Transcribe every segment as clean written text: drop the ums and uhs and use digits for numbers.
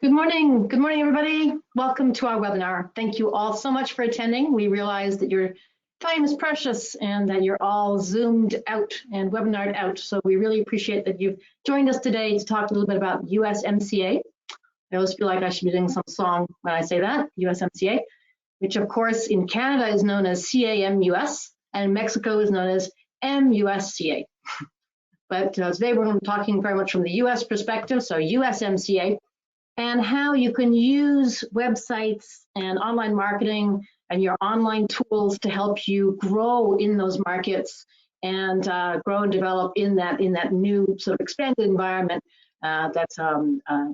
Good morning, everybody. Welcome to our webinar. Thank you all so much for attending. We realize that your time is precious and that you're all Zoomed out and webinared out. So we really appreciate that you've joined us today to talk a little bit about USMCA. I always feel like I should be doing some song when I say that, USMCA, which of course in Canada is known as CAMUS and Mexico is known as MUSCA. But today we're going to be talking very much from the US perspective, so USMCA, and how you can use websites and online marketing and your online tools to help you grow in those markets and grow and develop in that new sort of expanded environment that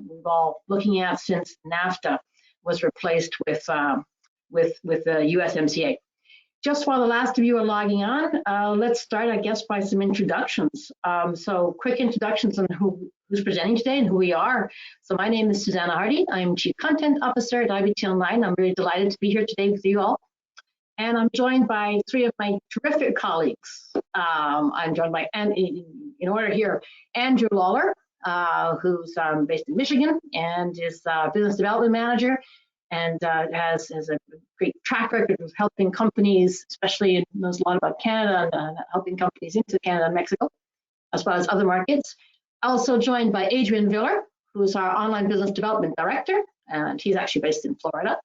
we've all looking at since NAFTA was replaced with the USMCA. Just while the last of you are logging on, let's start, I guess, by some introductions. So quick introductions on who's presenting today and who we are. So my name is Susanna Hardy. I'm Chief Content Officer at IBT Online. I'm really delighted to be here today with you all. And I'm joined by three of my terrific colleagues. I'm joined by, in order here, Andrew Lawler, who's based in Michigan and is Business Development Manager, and has a great track record of helping companies, especially knows a lot about Canada and helping companies into Canada and Mexico, as well as other markets. Also joined by Adrian Viller, who's our Online Business Development Director, and he's actually based in Florida.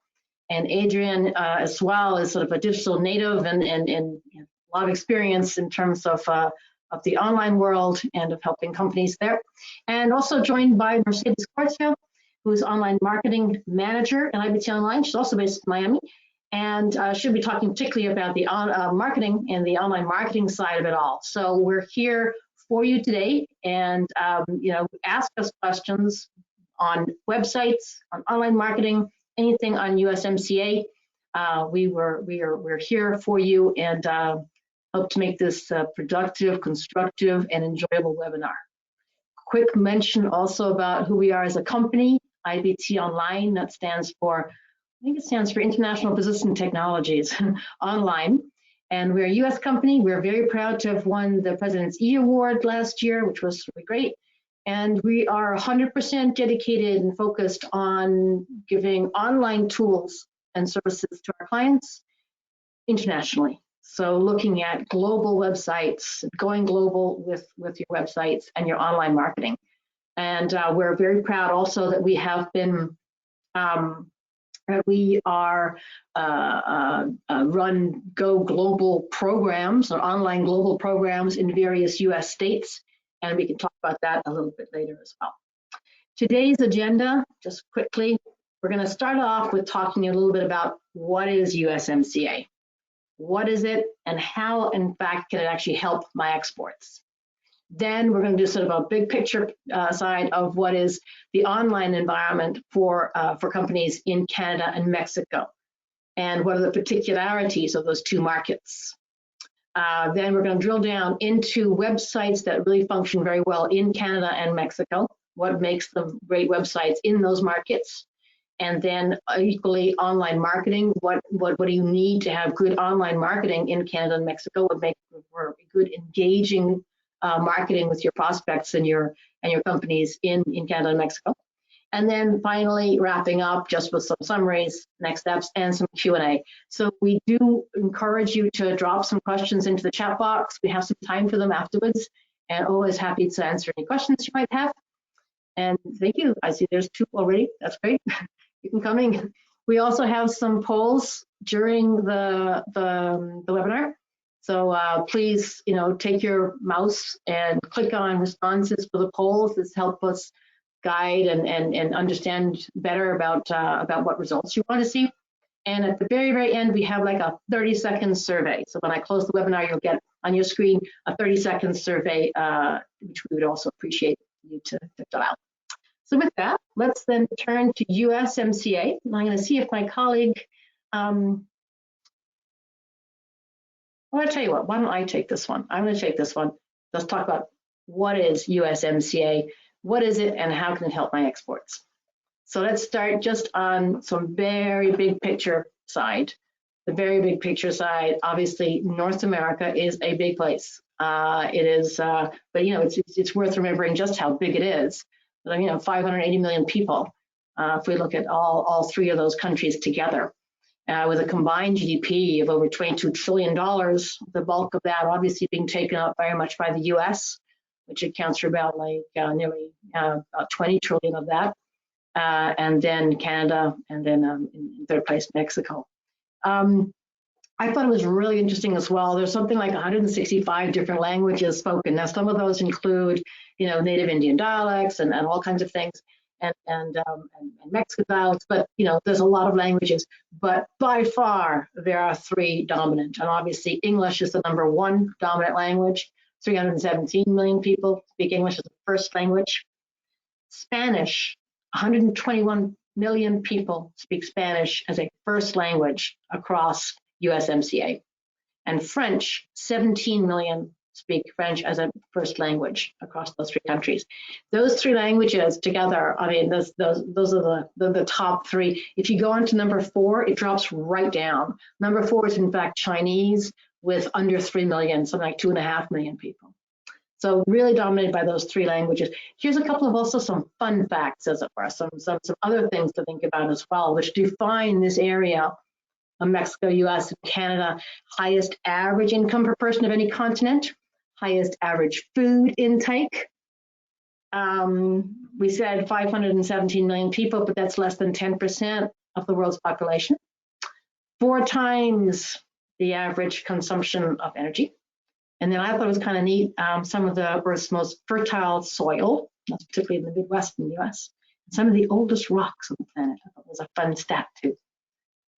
And Adrian, as well, is sort of a digital native and a lot of experience in terms of the online world and of helping companies there. And also joined by Mercedes Cortio, who's Online Marketing Manager at IBT Online. She's also based in Miami, and she'll be talking particularly about the marketing and the online marketing side of it all. So we're here for you today, and ask us questions on websites, on online marketing, anything on USMCA. We're here for you and hope to make this productive, constructive, and enjoyable webinar. Quick mention also about who we are as a company. IBT Online, that stands for, I think it stands for International Business and Technologies Online. And we're a US company. We're very proud to have won the President's E Award last year, which was really great. And we are 100% dedicated and focused on giving online tools and services to our clients internationally. So looking at global websites, going global with your websites and your online marketing. And we're very proud also that we have been, we are run Go Global programs or online global programs in various US states. And we can talk about that a little bit later as well. Today's agenda, just quickly, we're going to start off with talking a little bit about what is USMCA. What is it and how, in fact, can it actually help my exports? Then we're going to do sort of a big picture side of what is the online environment for companies in Canada and Mexico, and what are the particularities of those two markets. Then we're going to drill down into websites that really function very well in Canada and Mexico, what makes them great websites in those markets, and then equally online marketing. What do you need to have good online marketing in Canada and Mexico? What makes for good engaging marketing with your prospects and your companies in Canada and Mexico. And then finally wrapping up just with some summaries, next steps, and some Q&A. So we do encourage you to drop some questions into the chat box. We have some time for them afterwards, and always happy to answer any questions you might have. And thank you. I see there's two already. That's great. You can come in. We also have some polls during the webinar. So please, take your mouse and click on responses for the polls. This helps us guide and understand better about what results you want to see. And at the very, very end, we have like a 30-second survey. So when I close the webinar, you'll get on your screen a 30-second survey, which we would also appreciate you to fill out. So with that, let's then turn to USMCA. And I'm going to see if my colleague, well, I'll tell you what, why don't I take this one? I'm going to take this one. Let's talk about what is USMCA, what is it, and how can it help my exports? So let's start just on some very big picture side. The very big picture side, obviously, North America is a big place. It is, but it's worth remembering just how big it is. 580 million people. if we look at all three of those countries together. With a combined GDP of over $22 trillion, the bulk of that obviously being taken up very much by the US, which accounts for about nearly about 20 trillion of that, and then Canada, and then in third place, Mexico. I thought it was really interesting as well. There's something like 165 different languages spoken. Now, some of those include, native Indian dialects and all kinds of things, and Mexican dialects, but there's a lot of languages. But by far, there are three dominant, and obviously English is the #1 dominant language. 317 million people speak English as a first language. Spanish, 121 million people speak Spanish as a first language across USMCA. And French, 17 million speak French as a first language across those three countries. Those three languages together, I mean, those are the top three. If you go on to #4, it drops right down. #4 is in fact Chinese with under 3 million, something like 2.5 million people. So really dominated by those three languages. Here's a couple of also some fun facts, as it were, some other things to think about as well, which define this area of Mexico, US, and Canada. Highest average income per person of any continent, highest average food intake. We said 517 million people, but that's less than 10% of the world's population. 4 times the average consumption of energy. And then I thought it was kind of neat, some of the Earth's most fertile soil, that's particularly in the Midwest in the US, and some of the oldest rocks on the planet. I thought it was a fun stat too.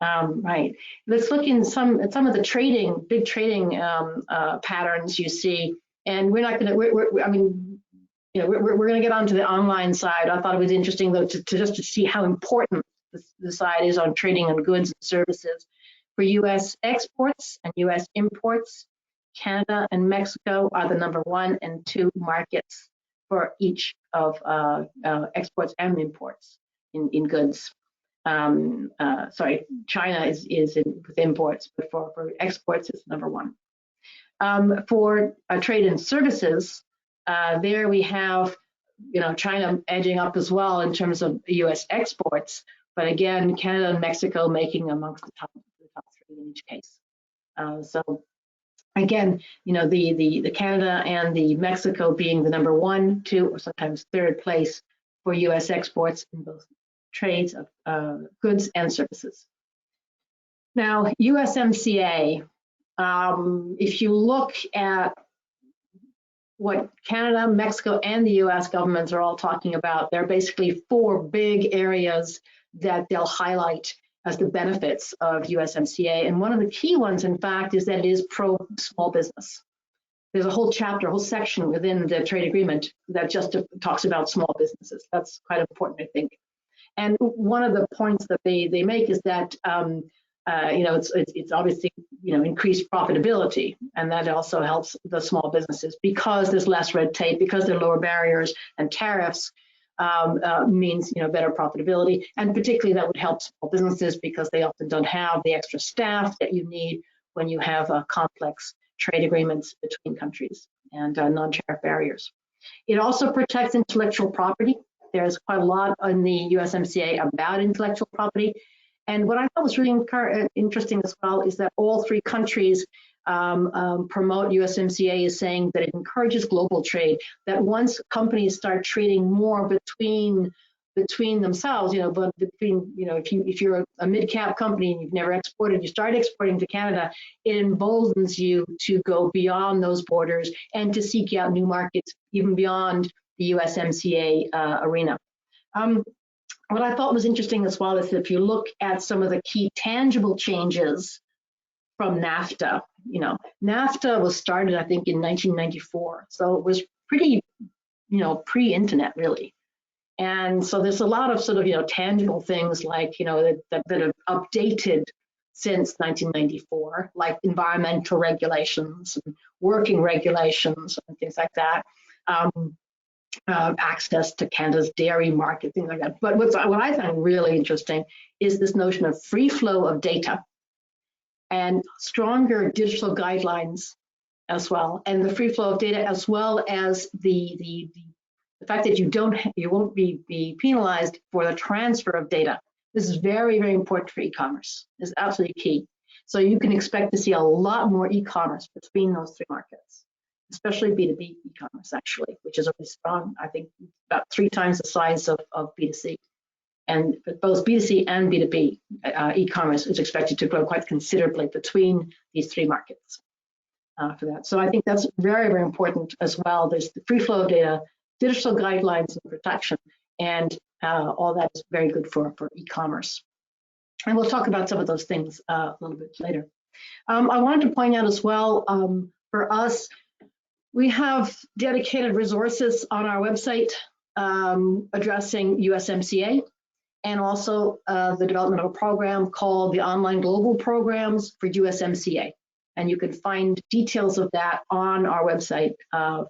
Right, let's look in some of the big trading patterns you see, and we're not going to, we're going to get onto the online side. I thought it was interesting though to see how important the side is on trading on goods and services. For US exports and US imports, Canada and Mexico are the #1 and 2 markets for each of exports and imports in goods. Sorry, China is with imports, but for exports it's #1. For trade and services, there we have China edging up as well in terms of US exports, but again Canada and Mexico making amongst the top 3 in each case. So again, the Canada and the Mexico being the #1, 2, or sometimes 3rd place for US exports in both trades of goods and services. Now, USMCA, if you look at what Canada, Mexico, and the US governments are all talking about, there are basically 4 big areas that they'll highlight as the benefits of USMCA. And one of the key ones, in fact, is that it is pro-small business. There's a whole chapter, a whole section within the trade agreement that just talks about small businesses. That's quite important, I think. And one of the points that they make is that it's obviously increased profitability, and that also helps the small businesses because there's less red tape, because there are lower barriers, and tariffs means better profitability, and particularly that would help small businesses because they often don't have the extra staff that you need when you have complex trade agreements between countries and non-tariff barriers. It also protects intellectual property. There's quite a lot in the USMCA about intellectual property. And what I thought was really interesting as well is that all 3 countries promote USMCA as saying that it encourages global trade, that once companies start trading more between themselves, but if you're a mid-cap company and you've never exported, you start exporting to Canada, it emboldens you to go beyond those borders and to seek out new markets even beyond the USMCA arena. What I thought was interesting as well is that if you look at some of the key tangible changes from NAFTA, NAFTA was started, I think, in 1994. So it was pretty, pre-internet really. And so there's a lot of sort of, tangible things like, that have updated since 1994, like environmental regulations and working regulations and things like that. Access to Canada's dairy market, things like that. But what I find really interesting is this notion of free flow of data and stronger digital guidelines as well, and the free flow of data as well as the The fact that you won't be penalized for the transfer of data. This is very, very important for e-commerce. It's absolutely key. So you can expect to see a lot more e-commerce between those three markets, especially B2B e-commerce, actually, which is really strong. I think about 3 times the size of B2C. And both B2C and B2B e-commerce is expected to grow quite considerably between these 3 markets for that. So I think that's very, very important as well. There's the free flow of data, digital guidelines and protection, and all that is very good for e-commerce. And we'll talk about some of those things a little bit later. I wanted to point out as well, for us, we have dedicated resources on our website addressing USMCA, and also the development of a program called the Online Global Programs for USMCA. And you can find details of that on our website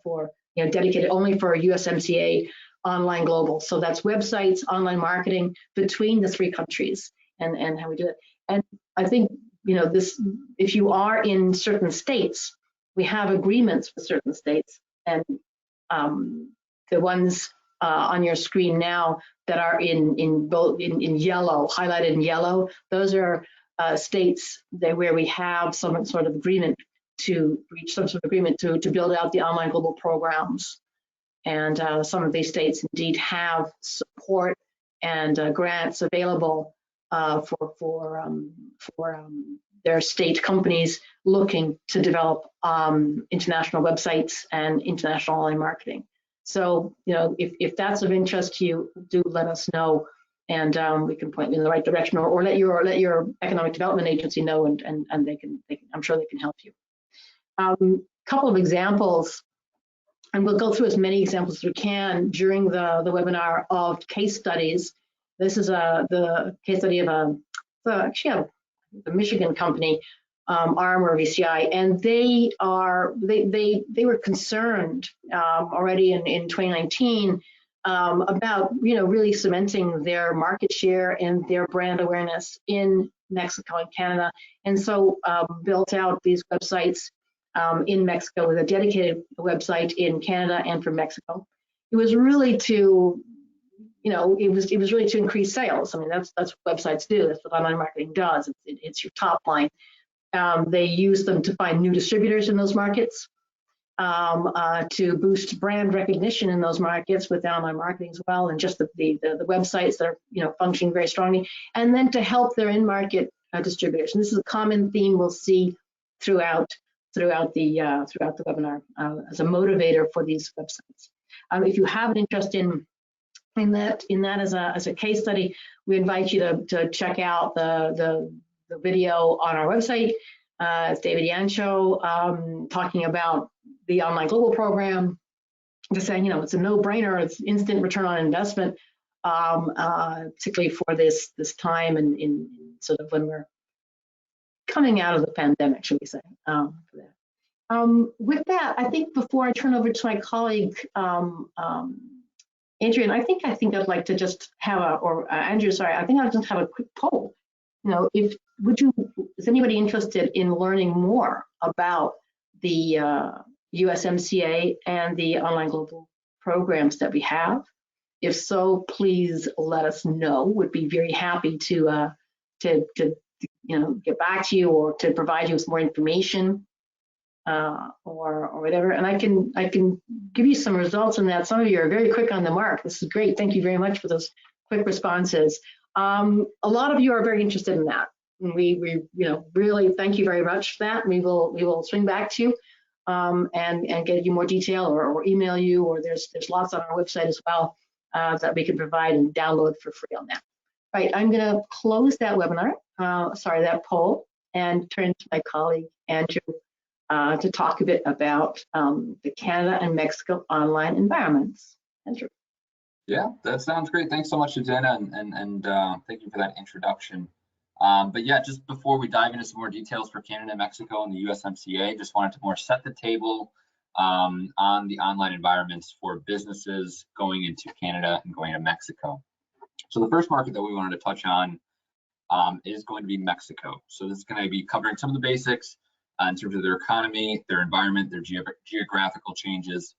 for, dedicated only for USMCA Online Global. So that's websites, online marketing between the 3 countries and how we do it. And I think, this, if you are in certain states, we have agreements with certain states, and the ones on your screen now that are in yellow, highlighted in yellow, those are states where we have some sort of agreement to reach some sort of agreement to build out the online global programs. And some of these states indeed have support and grants available for their state companies looking to develop international websites and international online marketing. So, if that's of interest to you, do let us know, and we can point you in the right direction, or let your economic development agency know, and they can I'm sure they can help you. Couple of examples, and we'll go through as many examples as we can during the webinar of case studies. This is the case study of actually a Michigan company, Armor VCI, and they were concerned already in 2019 about really cementing their market share and their brand awareness in Mexico and Canada, and so built out these websites in Mexico with a dedicated website in Canada and for Mexico. It was really to it was really to increase sales. I mean, that's what websites do. That's what online marketing does. It's your top line. They use them to find new distributors in those markets, to boost brand recognition in those markets with online marketing as well, and just the websites that are functioning very strongly, and then to help their in-market distributors. And this is a common theme we'll see throughout the webinar as a motivator for these websites. If you have an interest in that as a case study, we invite you to check out the video on our website. It's David Yancho talking about the Online Global Program, just saying, it's a no-brainer, it's instant return on investment, particularly for this time and in sort of when we're coming out of the pandemic, should we say, for that. With that, I think before I turn over to my colleague, Adrian, I think I'd like to just have Andrew, sorry, I think I'll just have a quick poll. Is anybody interested in learning more about the USMCA and the online global programs that we have? If so, please let us know. Would be very happy to get back to you or to provide you with more information. Or whatever, and I can give you some results on that. Some of you are very quick on the mark. This is great. Thank you very much for those quick responses. A lot of you are very interested in that. And we really thank you very much for that. We will swing back to you and get you more detail or email you, or there's lots on our website as well that we can provide and download for free on that. Right, I'm going to close that webinar, that poll, and turn to my colleague Andrew to talk a bit about the Canada and Mexico online environments. Andrew. Yeah, that sounds great. Thanks so much, Susanna, and thank you for that introduction. But yeah, just before we dive into some more details for Canada and Mexico and the USMCA, just wanted to more set the table on the online environments for businesses going into Canada and going to Mexico. So the first market that we wanted to touch on is going to be Mexico. So this is going to be covering some of the basics in terms of their economy, their environment, their geographical changes,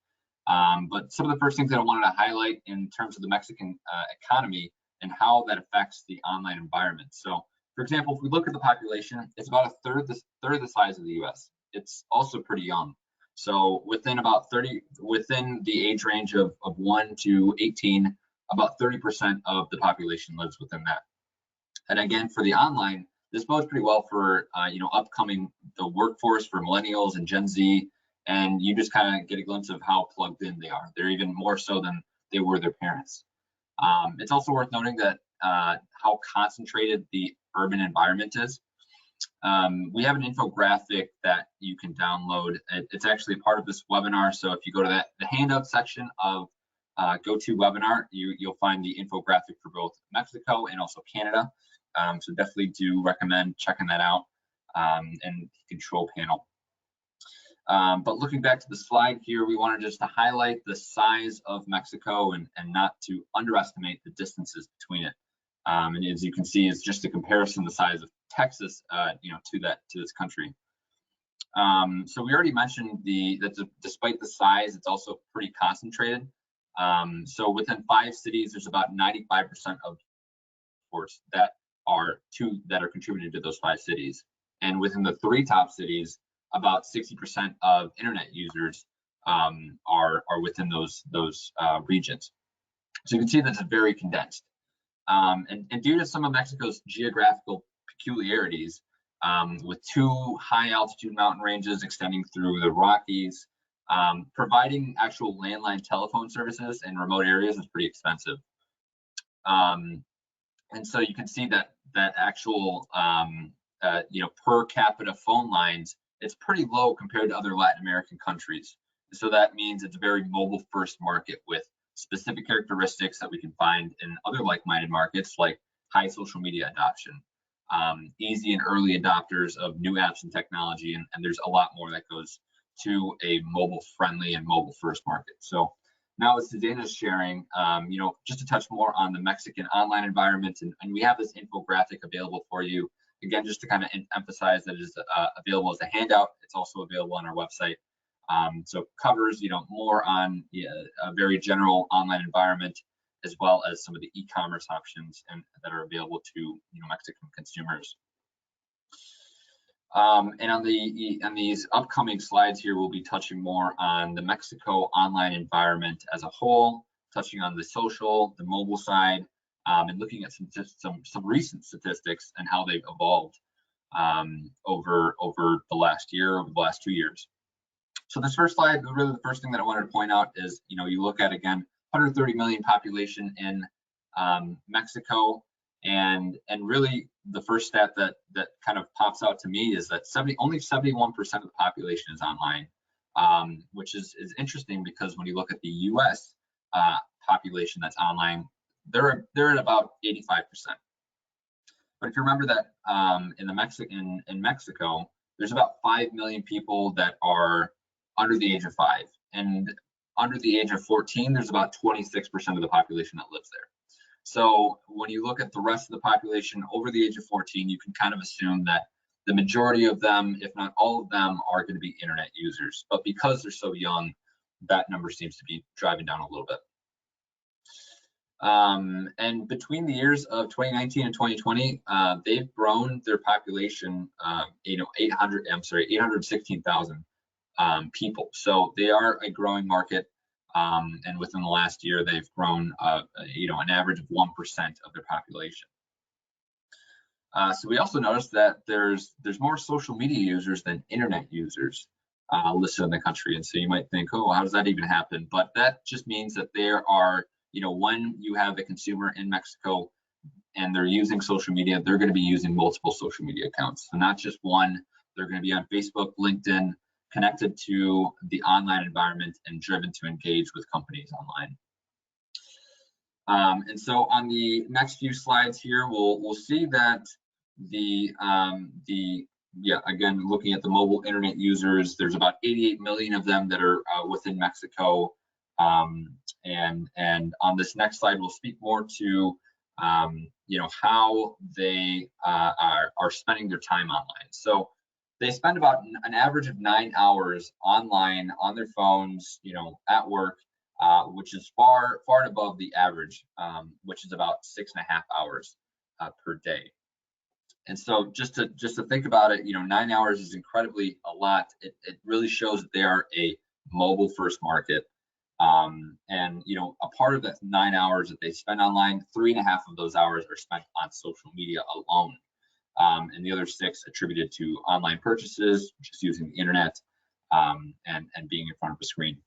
But some of the first things that I wanted to highlight in terms of the Mexican economy and how that affects the online environment. So, for example, if we look at the population, it's about a third the size of the U.S. It's also pretty young. So within the age range of 1 to 18, about 30% of the population lives within that. And again, for the online, this bodes pretty well for the workforce for millennials and Gen Z, and you just kind of get a glimpse of how plugged in they are. They're even more so than they were their parents. It's also worth noting that how concentrated the urban environment is. We have an infographic that you can download. It's actually part of this webinar. So if you go to the handout section of GoToWebinar, you'll find the infographic for both Mexico and also Canada. So definitely do recommend checking that out, and control panel. But looking back to the slide here, we wanted just to highlight the size of Mexico and not to underestimate the distances between it. And as you can see, it's just a comparison the size of Texas, to this country. So we already mentioned that despite the size, it's also pretty concentrated. So within 5 cities, there's about 95% of ports that are contributed to those 5 cities. And within the 3 top cities, about 60% of internet users are within those regions. So you can see that it's very condensed. And due to some of Mexico's geographical peculiarities, with 2 high altitude mountain ranges extending through the Rockies, providing actual landline telephone services in remote areas is pretty expensive. And so you can see that actual per capita phone lines, it's pretty low compared to other Latin American countries. So that means it's a very mobile first market with specific characteristics that we can find in other like-minded markets, like high social media adoption, easy and early adopters of new apps and technology, and there's a lot more that goes to a mobile friendly and mobile first market. So now as Dana's sharing, just to touch more on the Mexican online environment, and we have this infographic available for you. Again, just to kind of emphasize that it is available as a handout. It's also available on our website. So covers, more on a very general online environment, as well as some of the e-commerce options that are available to Mexican consumers. And on these upcoming slides here, we'll be touching more on the Mexico online environment as a whole, touching on the social, the mobile side, and looking at some recent statistics and how they've evolved over the last year, over the last 2 years. So this first slide, really the first thing that I wanted to point out is, you look at, again, 130 million population in Mexico, and really the first stat that kind of pops out to me is that only 71% of the population is online, which is interesting because when you look at the U.S. Population that's online, they're at about 85%. But if you remember that in Mexico, there's about 5 million people that are under the age of 5, and under the age of 14, there's about 26% of the population that lives there. So when you look at the rest of the population over the age of 14, you can kind of assume that the majority of them, if not all of them, are going to be internet users. But because they're so young, that number seems to be driving down a little bit. And between the years of 2019 and 2020, they've grown their population, 816,000 people. So they are a growing market, and within the last year, they've grown, an average of 1% of their population. So we also noticed that there's more social media users than internet users listed in the country, and so you might think, oh, how does that even happen? But that just means that there are, when you have a consumer in Mexico and they're using social media, they're going to be using multiple social media accounts. So not just one, they're going to be on Facebook, LinkedIn, connected to the online environment and driven to engage with companies online. And so on the next few slides here, we'll see that again, looking at the mobile internet users, there's about 88 million of them that are within Mexico. And on this next slide, we'll speak more to how they are spending their time online. So they spend about an average of 9 hours online on their phones, at work, which is far and above the average, which is about 6.5 hours per day. And so just to think about it, 9 hours is incredibly a lot. It really shows that they are a mobile first market. And a part of that 9 hours that they spend online, 3.5 of those hours are spent on social media alone. And the other 6 attributed to online purchases, just using the internet, and being in front of a screen.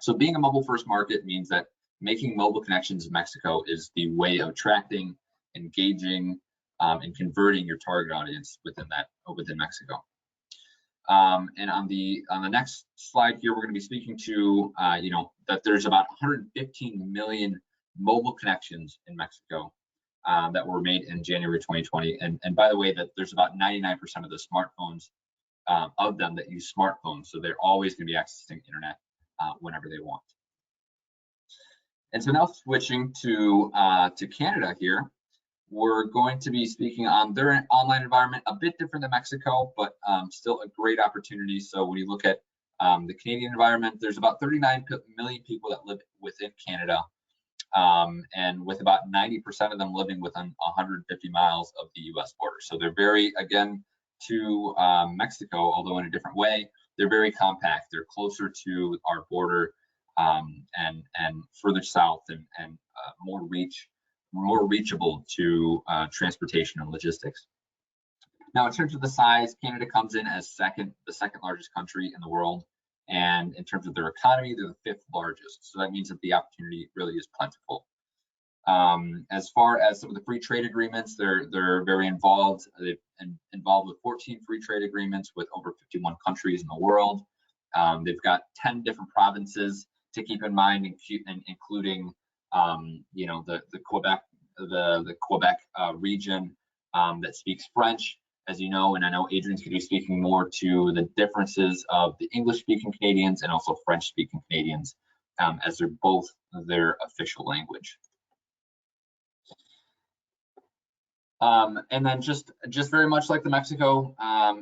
So being a mobile first market means that making mobile connections in Mexico is the way of attracting, engaging, and converting your target audience within Mexico. And on the next slide here, we're going to be speaking to that there's about 115 million mobile connections in Mexico that were made in January 2020. And by the way, that there's about 99% of the smartphones of them that use smartphones, so they're always going to be accessing internet whenever they want. And so now switching to Canada here, we're going to be speaking on their online environment, a bit different than Mexico, but still a great opportunity. So when you look at the Canadian environment, there's about 39 million people that live within Canada, and with about 90% of them living within 150 miles of the US border. So they're very, again, to Mexico, although in a different way, they're very compact. They're closer to our border, and further south, and more reachable to transportation and logistics. Now, in terms of the size, Canada comes in as the second largest country in the world, and in terms of their economy, they're the 5th largest. So that means that the opportunity really is plentiful. As far as some of the free trade agreements, they're very involved. They've involved with 14 free trade agreements with over 51 countries in the world. They've got 10 different provinces to keep in mind, including the Quebec region that speaks French, as you know, and I know Adrian's going to be speaking more to the differences of the English-speaking Canadians and also French-speaking Canadians, as they're both their official language. And then just very much like the Mexico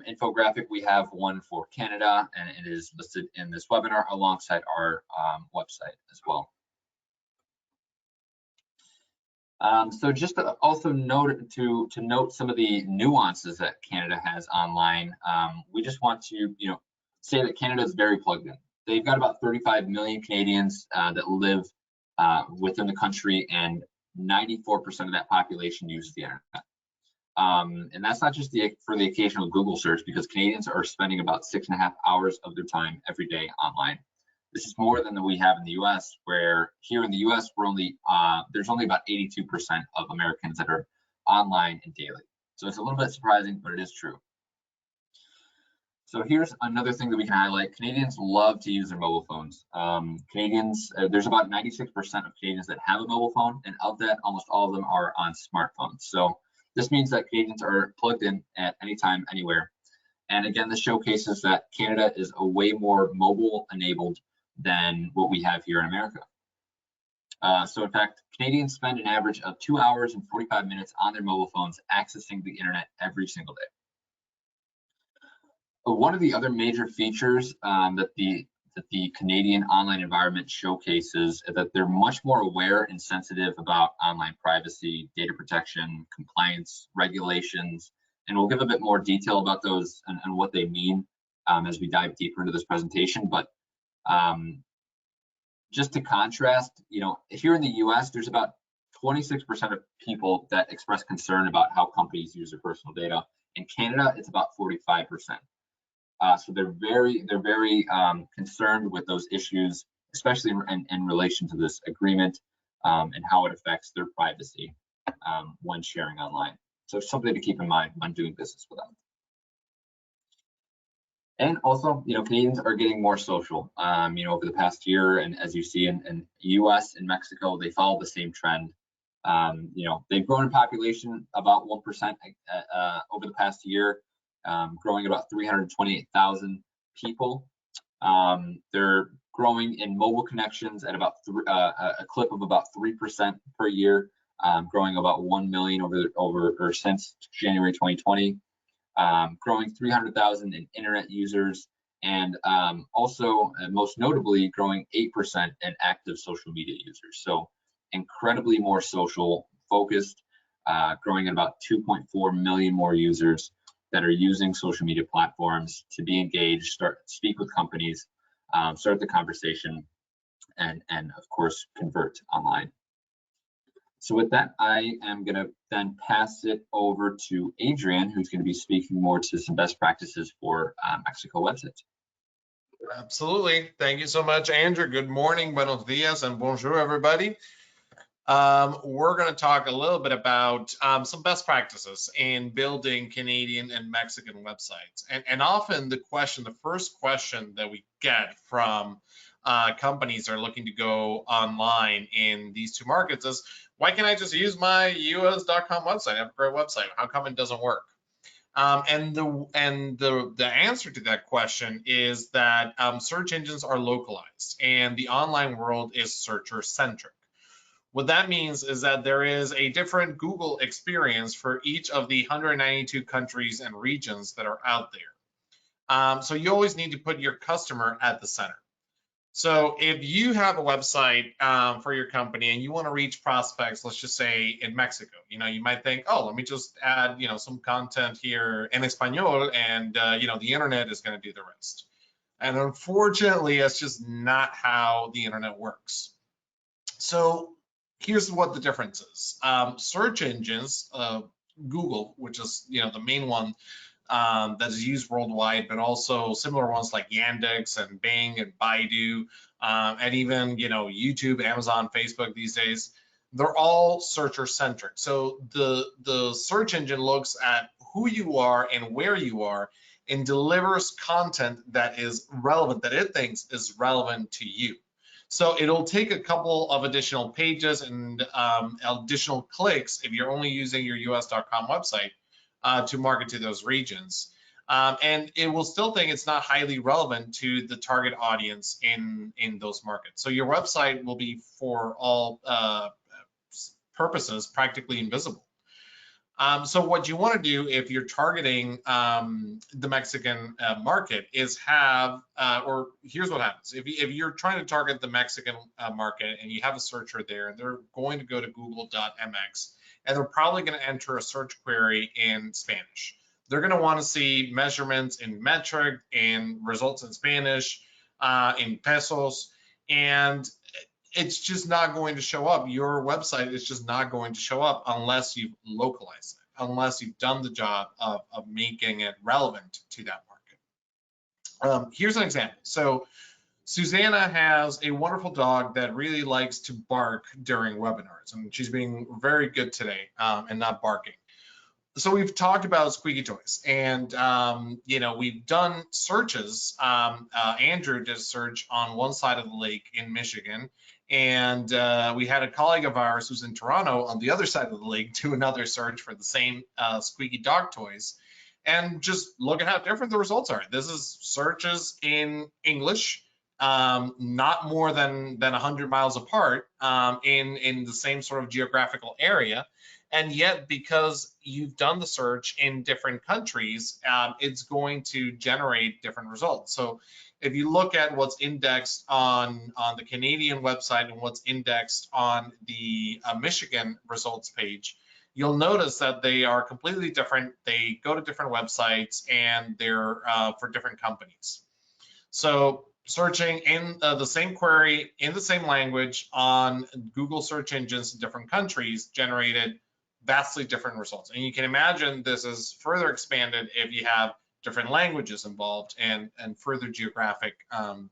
infographic, we have one for Canada, and it is listed in this webinar alongside our website as well. So just to also note some of the nuances that Canada has online, we just want to say that Canada is very plugged in. They've got about 35 million Canadians that live within the country, and 94% of that population uses the internet. And that's not just for the occasional Google search, because Canadians are spending about 6.5 hours of their time every day online. This is more than we have in the US, where here in the US, there's only about 82% of Americans that are online and daily. So it's a little bit surprising, but it is true. So here's another thing that we can highlight. Canadians love to use their mobile phones. There's about 96% of Canadians that have a mobile phone, and of that, almost all of them are on smartphones. So this means that Canadians are plugged in at any time, anywhere. And again, this showcases that Canada is a way more mobile enabled than what we have here in America. So in fact, Canadians spend an average of 2 hours and 45 minutes on their mobile phones accessing the internet every single day. One of the other major features that the Canadian online environment showcases is that they're much more aware and sensitive about online privacy, data protection, compliance, regulations, and we'll give a bit more detail about those and what they mean as we dive deeper into this presentation. But just to contrast, here in the US, there's about 26% of people that express concern about how companies use their personal data. In Canada, it's about 45%. So they're very concerned with those issues, especially in relation to this agreement and how it affects their privacy when sharing online. So something to keep in mind when doing business with them. And also, Canadians are getting more social, over the past year, and as you see in US and Mexico, they follow the same trend. They've grown in population about 1% over the past year, growing about 328,000 people. They're growing in mobile connections at about a clip of about 3% per year, growing about 1 million since January 2020. growing 300,000 in internet users, and also most notably growing 8% in active social media users. So incredibly more social focused, growing at about 2.4 million more users that are using social media platforms to be engaged, speak with companies, start the conversation, and of course convert online. So with that, I am going to then pass it over to Adrian, who's going to be speaking more to some best practices for Mexico websites. Absolutely. Thank you so much, Andrew. Good morning, buenos dias, and bonjour, everybody. We're going to talk a little bit about some best practices in building Canadian and Mexican websites. And often the first question that we get from companies that are looking to go online in these two markets is, why can't I just use my us.com website? I have a great website. How come it doesn't work? And the answer to that question is that search engines are localized and the online world is searcher centric. What that means is that there is a different Google experience for each of the 192 countries and regions that are out there. So you always need to put your customer at the center. So if you have a website for your company and you want to reach prospects, let's just say in Mexico, you might think, oh, let me just add, some content here in Espanol, and the internet is going to do the rest. And unfortunately, that's just not how the internet works. So here's what the difference is. Search engines, Google, which is the main one that is used worldwide, but also similar ones like Yandex and Bing and Baidu, and even YouTube, Amazon, Facebook these days. They're all searcher centric. So the search engine looks at who you are and where you are and delivers content that is relevant, that it thinks is relevant to you. So it'll take a couple of additional pages and additional clicks if you're only using your us.com website to market to those regions. And it will still think it's not highly relevant to the target audience in those markets. So your website will be, for all purposes, practically invisible. So what you want to do if you're targeting the Mexican market is or here's what happens. If you're trying to target the Mexican market and you have a searcher there, they're going to go to google.mx and they're probably going to enter a search query in Spanish. They're going to want to see measurements in metric and results in Spanish, in pesos, and it's just not going to show up. Your website is just not going to show up unless you've localized it, unless you've done the job of making it relevant to that market. Here's an example. So Susanna has a wonderful dog that really likes to bark during webinars, and she's being very good today and not barking. So we've talked about squeaky toys, and we've done searches. Andrew did a search on one side of the lake in Michigan, and we had a colleague of ours who's in Toronto on the other side of the lake do another search for the same squeaky dog toys, and just look at how different the results are. This is searches in English, not more than 100 miles apart, in the same sort of geographical area. And yet, because you've done the search in different countries, it's going to generate different results. So if you look at what's indexed on the Canadian website and what's indexed on the Michigan results page, you'll notice that they are completely different. They go to different websites and they're for different companies. So searching in the same query in the same language on Google search engines in different countries generated vastly different results. And you can imagine this is further expanded if you have different languages involved and further geographic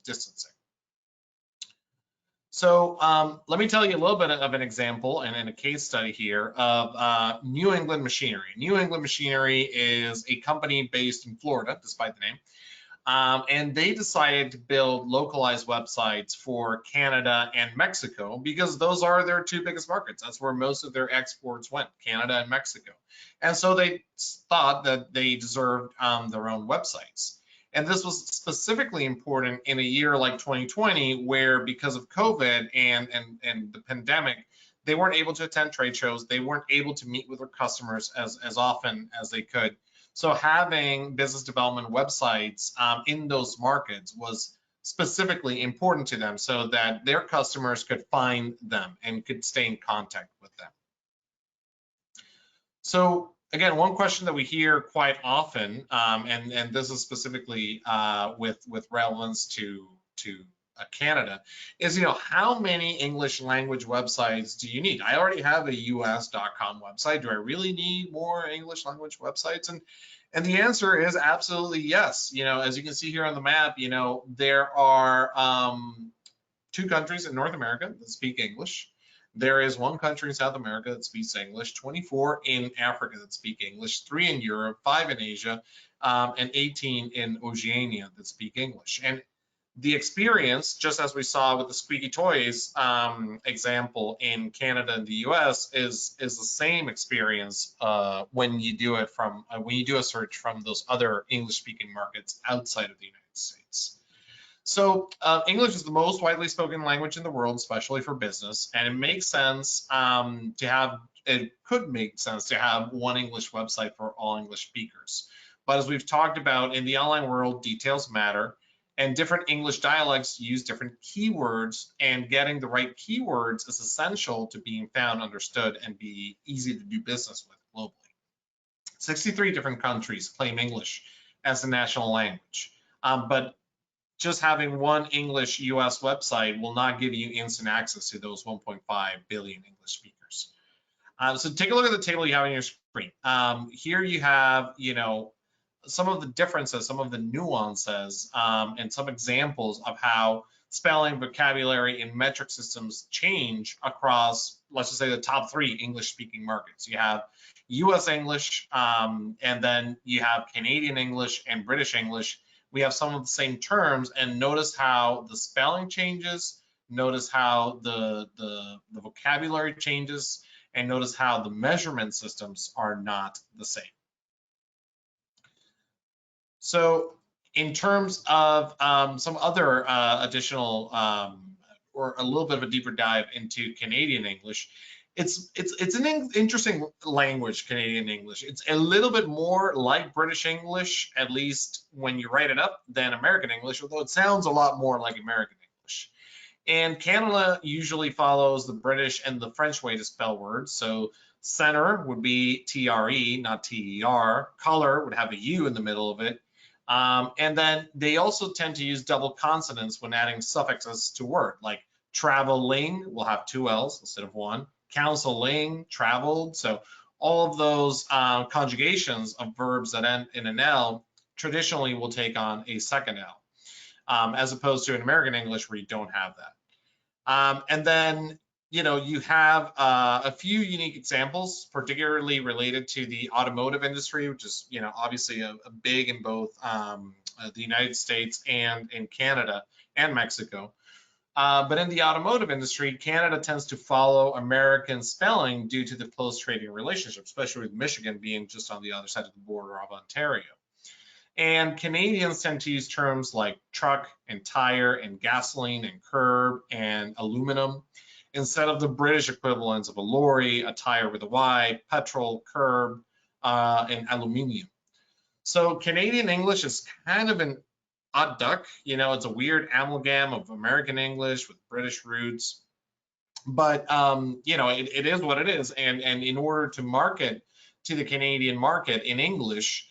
distancing. So let me tell you a little bit of an example and a case study here of New England Machinery. New England Machinery is a company based in Florida, despite the name. And they decided to build localized websites for Canada and Mexico because those are their two biggest markets. That's where most of their exports went, Canada and Mexico. And so they thought that they deserved their own websites. And this was specifically important in a year like 2020, where because of COVID and the pandemic, they weren't able to attend trade shows. They weren't able to meet with their customers as often as they could. So having business development websites in those markets was specifically important to them so that their customers could find them and could stay in contact with them. So again, one question that we hear quite often, and this is specifically with relevance to Canada, is how many English language websites do you need? I already have a us.com website. Do I really need more English language websites? And the answer is absolutely yes. As you can see here on the map, there are 2 countries in North America that speak English. There is 1 country in South America that speaks English, 24 in Africa that speak English, 3 in Europe, 5 in Asia, and 18 in Oceania that speak English. And the experience, just as we saw with the squeaky toys example in Canada and the US, is the same experience when you do it from when you do a search from those other English-speaking markets outside of the United States. So English is the most widely spoken language in the world, especially for business, and it makes sense it could make sense to have 1 English website for all English speakers. But as we've talked about, in the online world, details matter, and different English dialects use different keywords, and getting the right keywords is essential to being found, understood, and be easy to do business with globally. 63 different countries claim English as the national language, but just having 1 English US website will not give you instant access to those 1.5 billion English speakers. So take a look at the table you have on your screen. Here you have, some of the differences, some of the nuances, and some examples of how spelling, vocabulary, and metric systems change across, let's just say, the top 3 English-speaking markets. You have US English, and then you have Canadian English and British English. We have some of the same terms, and notice how the spelling changes, notice how the vocabulary changes, and notice how the measurement systems are not the same. So in terms of some other additional or a little bit of a deeper dive into Canadian English, it's an interesting language, Canadian English. It's a little bit more like British English, at least when you write it up, than American English, although it sounds a lot more like American English. And Canada usually follows the British and the French way to spell words. So center would be TRE, not TER. Color would have a U in the middle of it. And then they also tend to use double consonants when adding suffixes to word, like traveling will have 2 L's instead of 1. Counseling, traveled. So all of those conjugations of verbs that end in an L traditionally will take on a second L, as opposed to in American English where you don't have that. And then, you have a few unique examples, particularly related to the automotive industry, which is, obviously a big in both the United States and in Canada and Mexico. But in the automotive industry, Canada tends to follow American spelling due to the close trading relationship, especially with Michigan being just on the other side of the border of Ontario. And Canadians tend to use terms like truck and tire and gasoline and curb and aluminum instead of the British equivalents of a lorry, a tire with a Y, petrol, curb, and aluminium. So Canadian English is kind of an odd duck. It's a weird amalgam of American English with British roots. But, it is what it is. And in order to market to the Canadian market in English,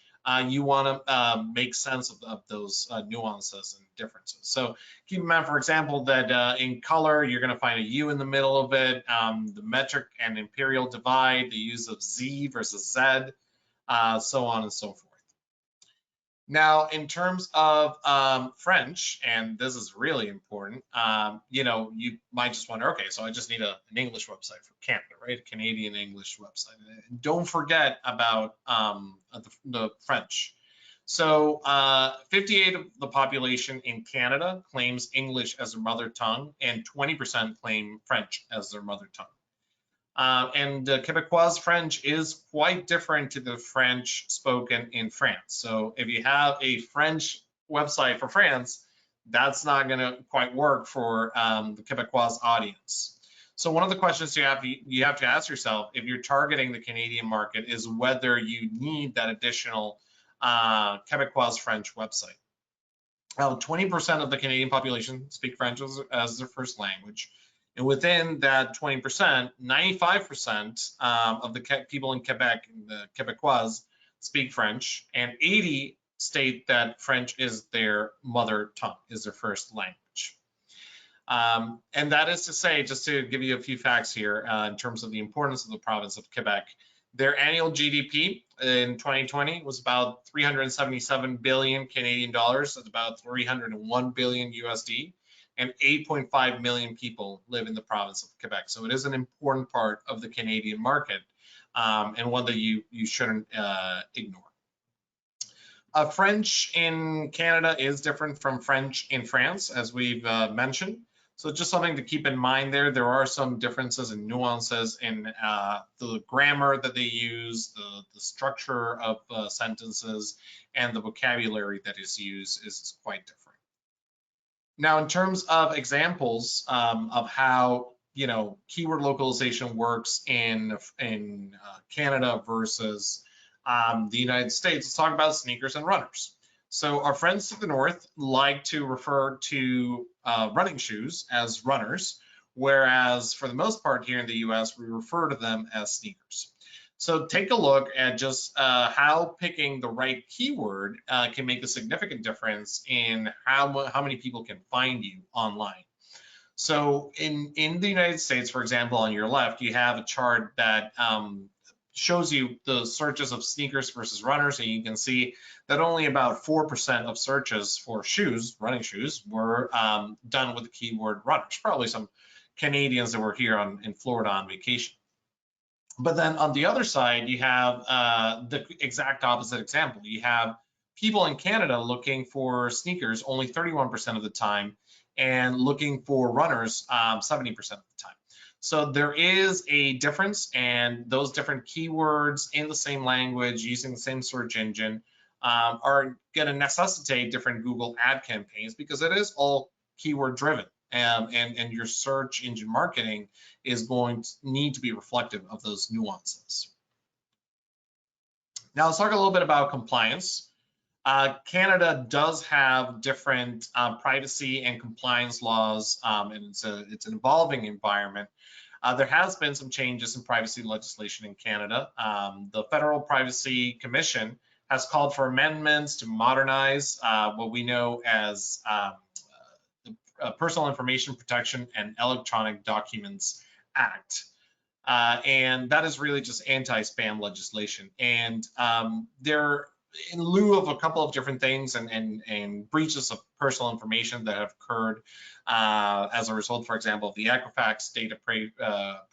you want to make sense of those nuances and differences. So keep in mind, for example, that in color, you're going to find a U in the middle of it. The metric and imperial divide, the use of Z versus Z, so on and so forth. Now, in terms of French, and this is really important, you might just wonder, okay, so I just need an English website for Canada, right? A Canadian English website. And don't forget about the French. So 58% of the population in Canada claims English as their mother tongue, and 20% claim French as their mother tongue. And Quebecois French is quite different to the French spoken in France. So if you have a French website for France, that's not going to quite work for the Quebecois audience. So one of the questions you have to ask yourself if you're targeting the Canadian market is whether you need that additional Quebecois French website. Now, 20% of the Canadian population speak French as their first language. And within that 20%, 95% of the people in Quebec, the Quebecois, speak French, and 80 state that French is their mother tongue, is their first language. And that is to say, just to give you a few facts here in terms of the importance of the province of Quebec, their annual GDP in 2020 was about 377 billion Canadian dollars. That's about 301 billion USD, and 8.5 million people live in the province of Quebec. So it is an important part of the Canadian market, and one that you shouldn't ignore. French in Canada is different from French in France, as we've mentioned. So just something to keep in mind there. There are some differences and nuances in the grammar that they use, the structure of sentences, and the vocabulary that is used is quite different. Now, in terms of examples of how keyword localization works in Canada versus the United States, let's talk about sneakers and runners. So our friends to the north like to refer to running shoes as runners, whereas for the most part here in the US, we refer to them as sneakers. So take a look at just how picking the right keyword can make a significant difference in how many people can find you online. So in the United States, for example, on your left, you have a chart that shows you the searches of sneakers versus runners, and you can see that only about 4% of searches for shoes, running shoes, were done with the keyword runners. Probably some Canadians that were here in Florida on vacation. But then on the other side, you have the exact opposite example. You have people in Canada looking for sneakers only 31% of the time, and looking for runners 70% of the time. So there is a difference, and those different keywords in the same language using the same search engine are going to necessitate different Google ad campaigns, because it is all keyword driven, and your search engine marketing is going to need to be reflective of those nuances. Now let's talk a little bit about compliance. Canada does have different privacy and compliance laws, and it's an evolving environment. There has been some changes in privacy legislation in Canada. The Federal Privacy Commission has called for amendments to modernize what we know as the Personal Information Protection and Electronic Documents Act. And that is really just anti-spam legislation. And they're in lieu of a couple of different things and breaches of personal information that have occurred as a result, for example, of the Equifax data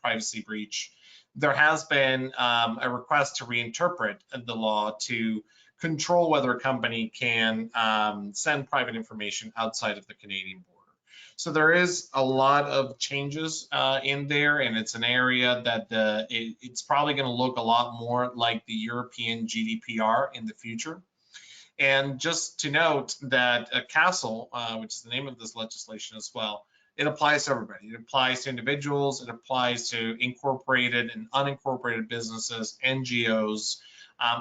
privacy breach. There has been a request to reinterpret the law to control whether a company can send private information outside of the Canadian border. So there is a lot of changes in there, and it's an area that it's probably going to look a lot more like the European GDPR in the future. And just to note that CASL, which is the name of this legislation as well, it applies to everybody. It applies to individuals, it applies to incorporated and unincorporated businesses, NGOs,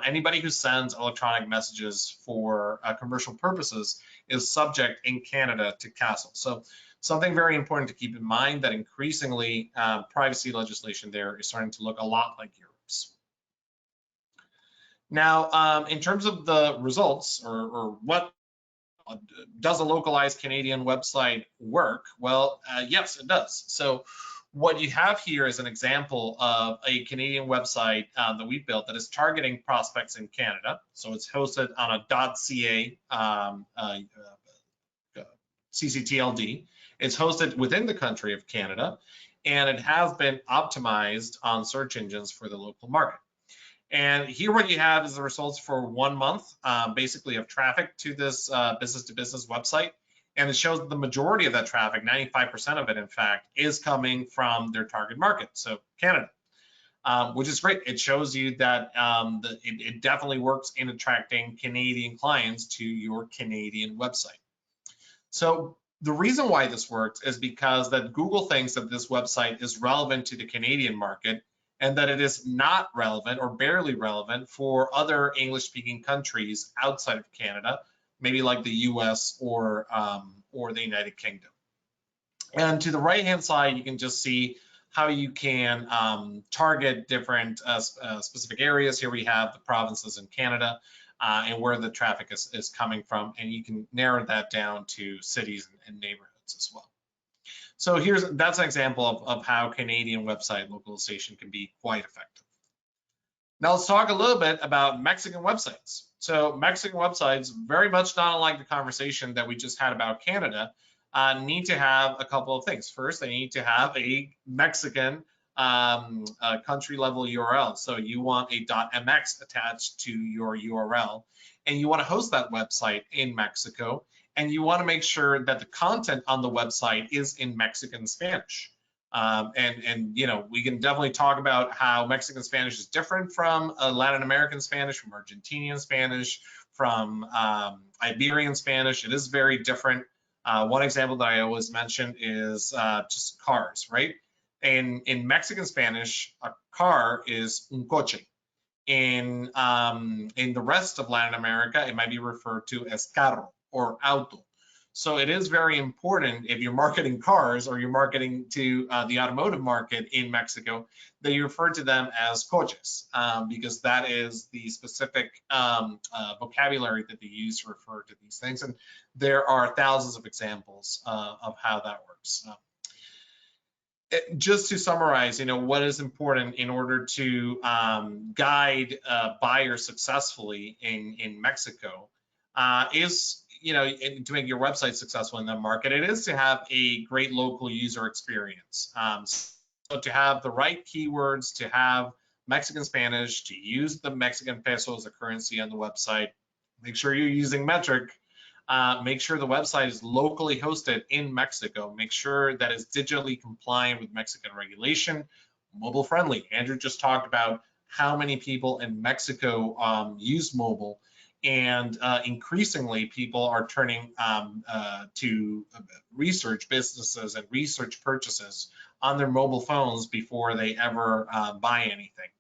anybody who sends electronic messages for commercial purposes is subject in Canada to CASL. So something very important to keep in mind, that increasingly privacy legislation there is starting to look a lot like Europe's. Now, in terms of the results, or what does a localized Canadian website work? Well, yes, it does. So what you have here is an example of a Canadian website that we built that is targeting prospects in Canada. So it's hosted on a .ca CCTLD. It's hosted within the country of Canada, and it has been optimized on search engines for the local market. And here what you have is the results for 1 month, basically, of traffic to this business-to-business website. And it shows that the majority of that traffic, 95% of it, in fact, is coming from their target market, so Canada, which is great. It shows you that it definitely works in attracting Canadian clients to your Canadian website. So the reason why this works is because that Google thinks that this website is relevant to the Canadian market, and that it is not relevant or barely relevant for other English-speaking countries outside of Canada, maybe like the US or the United Kingdom. And to the right-hand side, you can just see how you can target different specific areas. Here we have the provinces in Canada and where the traffic is coming from, and you can narrow that down to cities and neighborhoods as well. So that's an example of how Canadian website localization can be quite effective. Now let's talk a little bit about Mexican websites. So Mexican websites, very much not unlike the conversation that we just had about Canada, need to have a couple of things. First, they need to have a Mexican country level URL. So you want a .mx attached to your URL, and you want to host that website in Mexico, and you want to make sure that the content on the website is in Mexican Spanish. And you know, we can definitely talk about how Mexican Spanish is different from Latin American Spanish, from Argentinian Spanish, from Iberian Spanish. It is very different. One example that I always mention is just cars, right? In Mexican Spanish, a car is un coche. In the rest of Latin America, it might be referred to as carro or auto. So it is very important if you're marketing cars or you're marketing to the automotive market in Mexico that you refer to them as coches, because that is the specific vocabulary that they use to refer to these things. And there are thousands of examples of how that works. Just to summarize, you know, what is important in order to guide buyers successfully in Mexico is, you know, to make your website successful in that market, it is to have a great local user experience. So to have the right keywords, to have Mexican Spanish, to use the Mexican peso as a currency on the website, make sure you're using metric, make sure the website is locally hosted in Mexico, make sure that it's digitally compliant with Mexican regulation, mobile friendly. Andrew just talked about how many people in Mexico use mobile. And increasingly, people are turning to research businesses and research purchases on their mobile phones before they ever buy anything.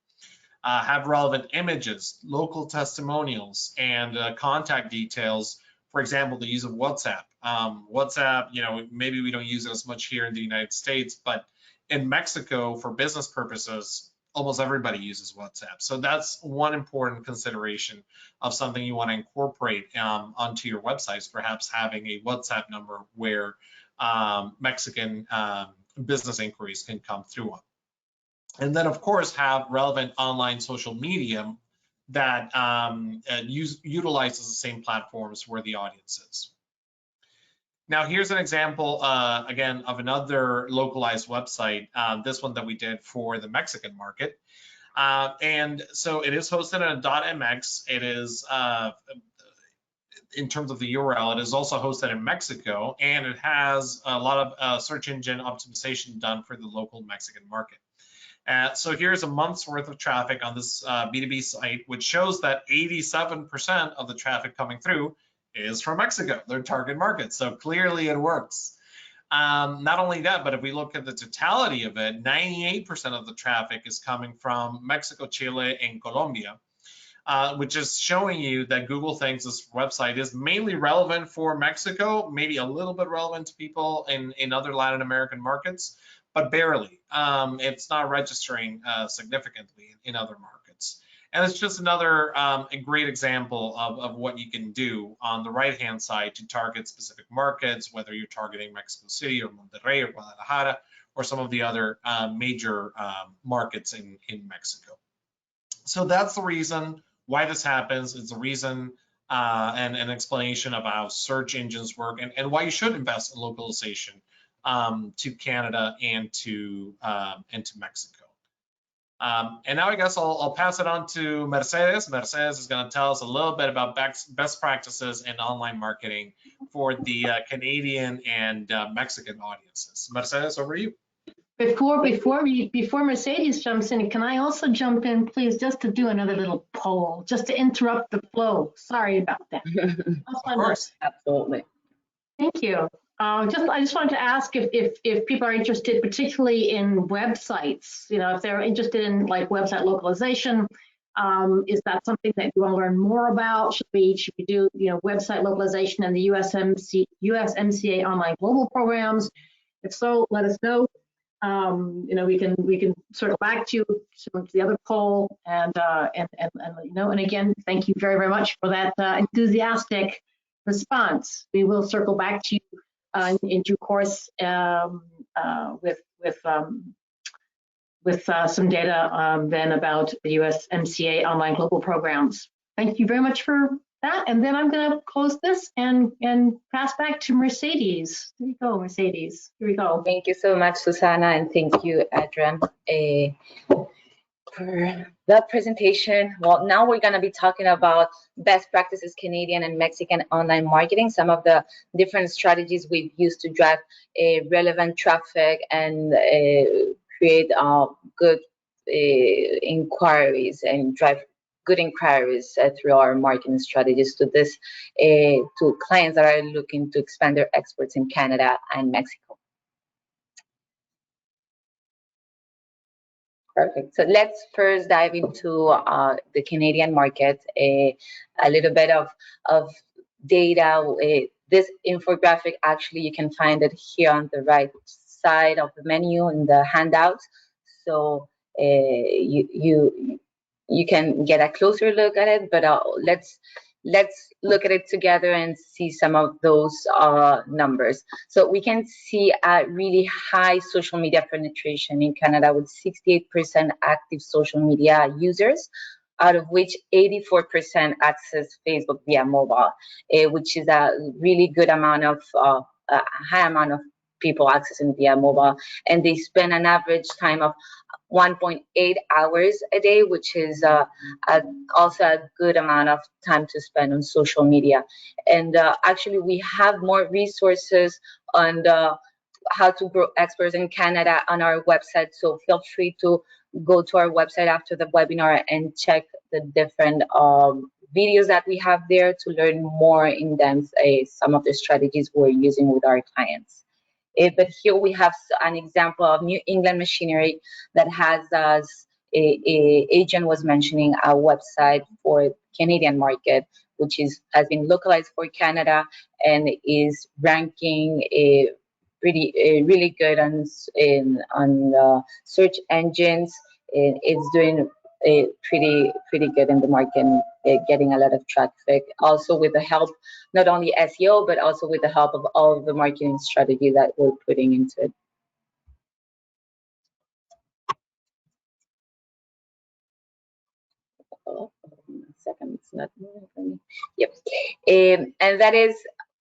Have relevant images, local testimonials, and contact details. For example, the use of WhatsApp. WhatsApp, you know, maybe we don't use it as much here in the United States, but in Mexico, for business purposes, almost everybody uses WhatsApp. So that's one important consideration of something you want to incorporate onto your websites, perhaps having a WhatsApp number where Mexican business inquiries can come through on. And then, of course, have relevant online social media that utilizes the same platforms where the audience is. Now, here's an example, again, of another localized website, this one that we did for the Mexican market. And so it is hosted in a .mx. It is, in terms of the URL, it is also hosted in Mexico, and it has a lot of search engine optimization done for the local Mexican market. So here's a month's worth of traffic on this B2B site, which shows that 87% of the traffic coming through is from Mexico, their target market. So clearly it works. Not only that, but if we look at the totality of it, 98% of the traffic is coming from Mexico, Chile, and Colombia, which is showing you that Google thinks this website is mainly relevant for Mexico, maybe a little bit relevant to people in other Latin American markets, but barely. It's not registering significantly in other markets. And it's just another a great example of what you can do on the right-hand side to target specific markets, whether you're targeting Mexico City or Monterrey or Guadalajara or some of the other major markets in Mexico. So that's the reason why this happens. It's a reason and an explanation of how search engines work and why you should invest in localization to Canada and to Mexico. And now I guess I'll pass it on to Mercedes. Mercedes is going to tell us a little bit about best practices in online marketing for the Canadian and Mexican audiences. Mercedes, over to you. Before Mercedes jumps in, can I also jump in, please, just to do another little poll, just to interrupt the flow? Sorry about that. Of course. Absolutely. Thank you. I just wanted to ask if people are interested, particularly in websites, if they're interested in like website localization, is that something that you want to learn more about? Should we do, website localization and the USMCA online global programs? If so, let us know. We can circle back to the other poll and let you know. And again, thank you very, very much for that enthusiastic response. We will circle back to you in due course with some data then about the USMCA online global programs. Thank you very much for that. And then I'm going to close this and pass back to Mercedes. There you go, Mercedes. Here we go. Thank you so much, Susanna, and thank you, Adrian, for the presentation. Well, now we're going to be talking about best practices Canadian and Mexican online marketing, some of the different strategies we've used to drive relevant traffic and create good inquiries and drive good inquiries through our marketing strategies to clients that are looking to expand their exports in Canada and Mexico. Perfect. So let's first dive into the Canadian market. A little bit of data. This infographic, actually, you can find it here on the right side of the menu in the handout. So you can get a closer look at it, but let's look at it together and see some of those numbers. So we can see a really high social media penetration in Canada with 68% active social media users, out of which 84% access Facebook via mobile, which is a really good amount of, a high amount of people accessing via mobile. And they spend an average time of 1.8 hours a day, which is also a good amount of time to spend on social media. And actually, we have more resources on how to grow experts in Canada on our website. So feel free to go to our website after the webinar and check the different videos that we have there to learn more in depth some of the strategies we're using with our clients. But here we have an example of New England Machinery that has, as Adrian was mentioning, a website for Canadian market, which has been localized for Canada and is ranking really good on search engines. It's doing pretty good in the market, getting a lot of traffic, also with the help, not only SEO, but also with the help of all of the marketing strategy that we're putting into it. Oh, 1 second, it's not moving for me. Yep, and that is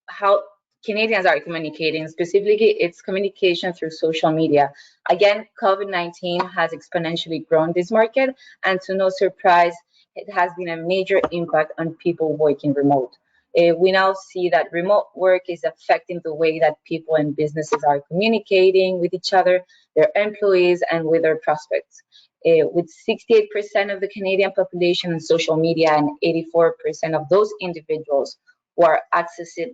how Canadians are communicating. Specifically, it's communication through social media. Again, COVID-19 has exponentially grown this market, and to no surprise, it has been a major impact on people working remote. We now see that remote work is affecting the way that people and businesses are communicating with each other, their employees, and with their prospects. With 68% of the Canadian population on social media and 84% of those individuals who are accessing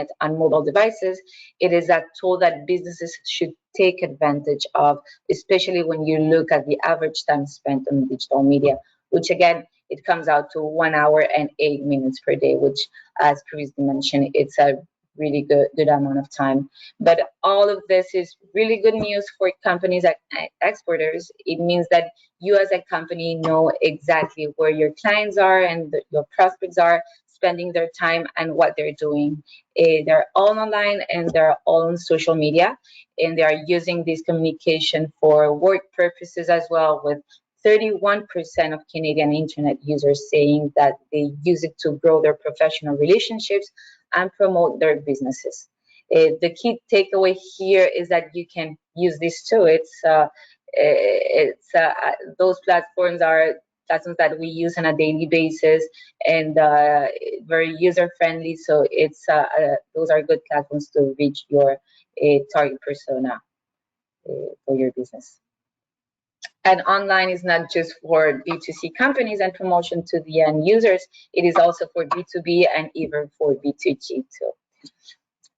it on mobile devices, it is a tool that businesses should take advantage of, especially when you look at the average time spent on digital media, which again, it comes out to 1 hour and 8 minutes per day, which, as previously mentioned, it's a really good amount of time. But all of this is really good news for companies and exporters. It means that you as a company know exactly where your clients are and your prospects are spending their time and what they're doing. They're all online and they're all on social media, and they are using this communication for work purposes as well, with 31% of Canadian internet users saying that they use it to grow their professional relationships and promote their businesses. The key takeaway here is that you can use this too. Those platforms are platforms that we use on a daily basis and very user friendly. So those are good platforms to reach your target persona for your business. And online is not just for B2C companies and promotion to the end users, it is also for B2B and even for B2G too.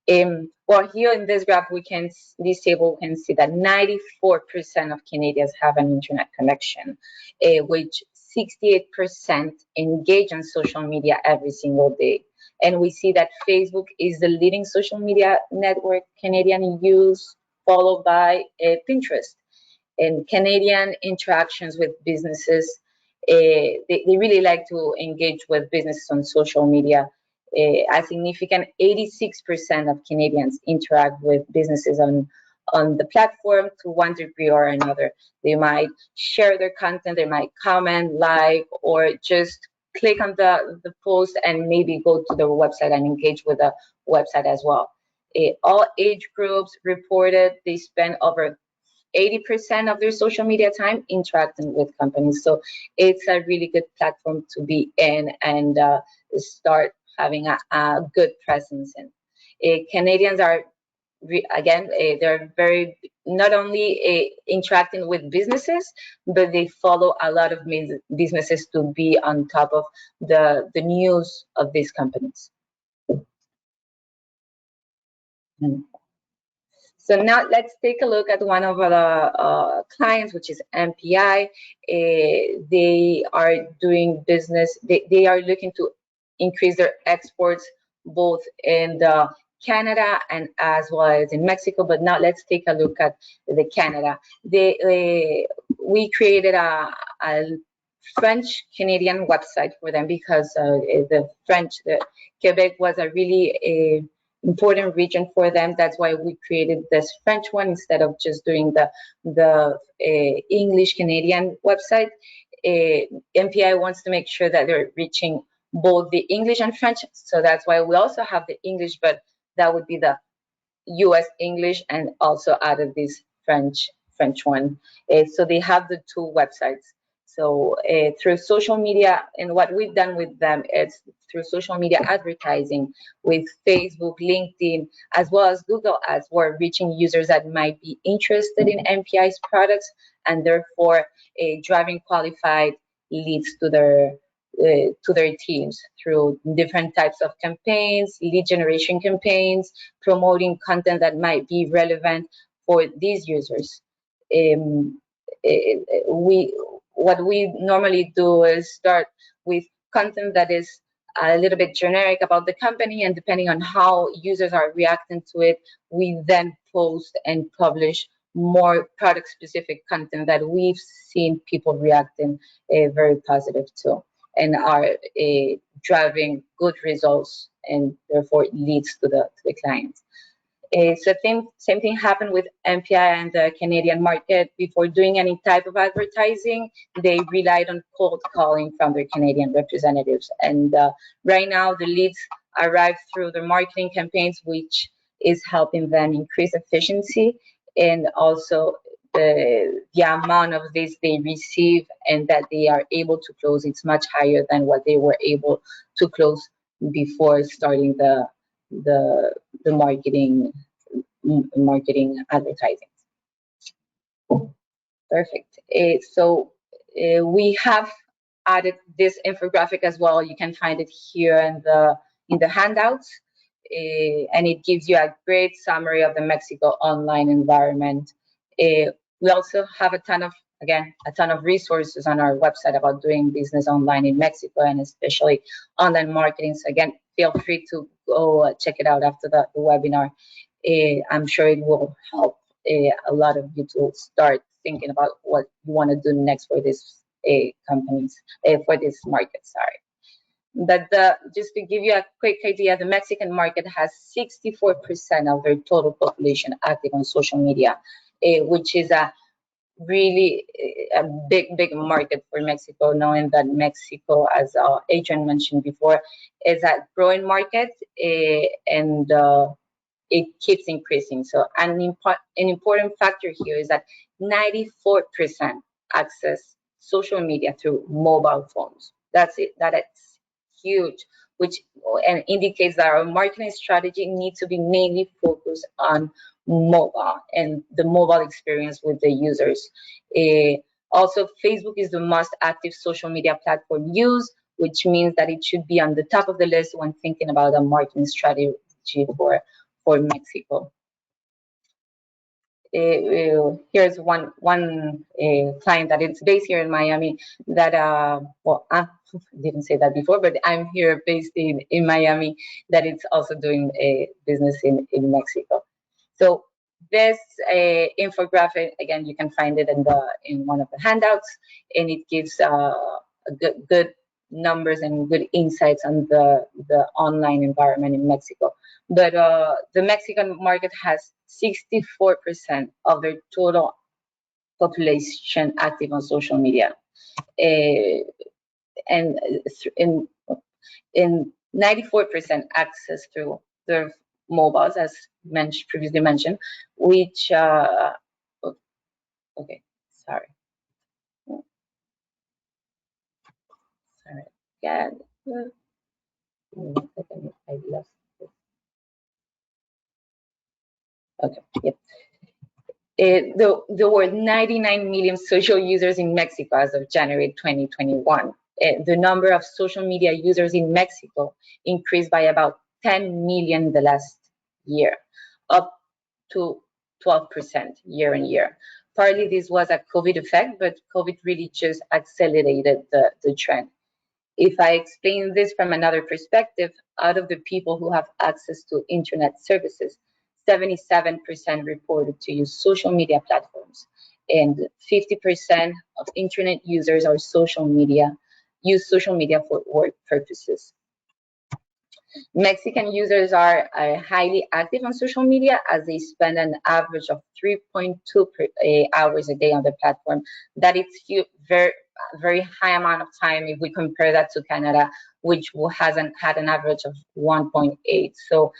Well, here in this graph, this table, we can see that 94% of Canadians have an internet connection, which 68% engage on social media every single day. And we see that Facebook is the leading social media network Canadian use, followed by Pinterest. And Canadian interactions with businesses, they really like to engage with businesses on social media. A significant 86% of Canadians interact with businesses on the platform to one degree or another. They might share their content, they might comment, like, or just click on the post and maybe go to their website and engage with the website as well. All age groups reported they spend over 80% of their social media time interacting with companies. So it's a really good platform to be in and start having a good presence in. Canadians are, again, they're very, not only interacting with businesses, but they follow a lot of businesses to be on top of the news of these companies. So now let's take a look at one of the clients, which is MPI. They are doing business, they are looking to increase their exports both in Canada and as well as in Mexico. But now let's take a look at the Canada. We created a French-Canadian website for them because the Quebec was a really important region for them. That's why we created this French one instead of just doing the English Canadian website. MPI wants to make sure that they're reaching both the English and French, so that's why we also have the English, but that would be the US English and also added this French one. So they have the two websites. So through social media, and what we've done with them is through social media advertising with Facebook, LinkedIn, as well as Google Ads, we're reaching users that might be interested in MPI's products and therefore driving qualified leads to their teams through different types of campaigns, lead generation campaigns, promoting content that might be relevant for these users. What we normally do is start with content that is a little bit generic about the company, and depending on how users are reacting to it, we then post and publish more product specific content that we've seen people reacting very positive to and are driving good results and therefore leads to the clients. So same thing happened with MPI and the Canadian market. Before doing any type of advertising, they relied on cold calling from their Canadian representatives. And right now, the leads arrive through their marketing campaigns, which is helping them increase efficiency and also the amount of this they receive and that they are able to close. It's much higher than what they were able to close before starting the marketing advertising. Perfect. So we have added this infographic as well. You can find it here in the handouts, and it gives you a great summary of the Mexico online environment. We also have a ton of resources on our website about doing business online in Mexico and especially online marketing. So again, feel free to go check it out after the webinar. I'm sure it will help a lot of you to start thinking about what you want to do next for this for this market. Sorry. But just to give you a quick idea, the Mexican market has 64% of their total population active on social media, which is a really a big market for Mexico, knowing that Mexico, as Adrian mentioned before, is a growing market and it keeps increasing. So an important factor here is that 94% access social media through mobile phones. That's it. That is huge, which and indicates that our marketing strategy needs to be mainly focused on mobile and the mobile experience with the users. Also, Facebook is the most active social media platform used, which means that it should be on the top of the list when thinking about a marketing strategy for for Mexico. Here's one client that is based here in Miami that, well, I didn't say that before, but I'm here based in Miami that it's also doing a business in Mexico. So this infographic, again, you can find it in one of the handouts, and it gives good numbers and good insights on the online environment in Mexico. But the Mexican market has 64% of their total population active on social media, and in 94% access through their mobiles, as previously mentioned, which okay, sorry, yeah. I lost it. Okay, yep. There were 99 million social users in Mexico as of January 2021. The number of social media users in Mexico increased by about 10 million the last year, up to 12% year on year. Partly this was a COVID effect, but COVID really just accelerated the trend. If I explain this from another perspective, out of the people who have access to internet services, 77% reported to use social media platforms, and 50% of internet users use social media for work purposes. Mexican users are highly active on social media, as they spend an average of 3.2 hours a day on the platform. That is very high amount of time if we compare that to Canada, which hasn't had an average of 1.8. So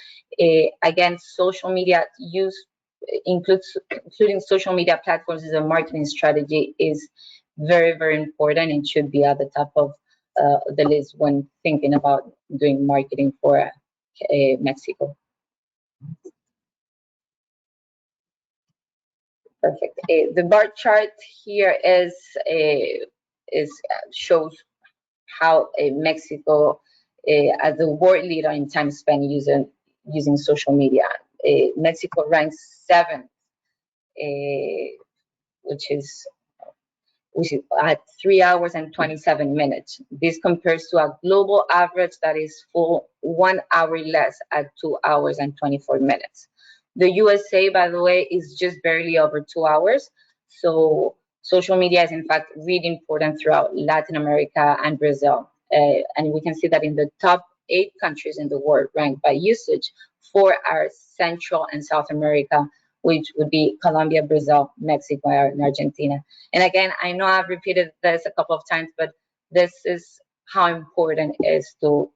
again, social media use, including social media platforms as a marketing strategy, is very, very important and should be at the top of the list when thinking about doing marketing for Mexico. Perfect. The bar chart here shows how Mexico, as the world leader in time spent using social media, Mexico ranks 7th, which is at 3 hours and 27 minutes. This compares to a global average that is full 1 hour less at 2 hours and 24 minutes. The USA, by the way, is just barely over 2 hours. So social media is in fact really important throughout Latin America and Brazil. And we can see that in the top 8 countries in the world ranked by usage, 4 are Central and South America, which would be Colombia, Brazil, Mexico, and Argentina. And again, I know I've repeated this a couple of times, but this is how important it is to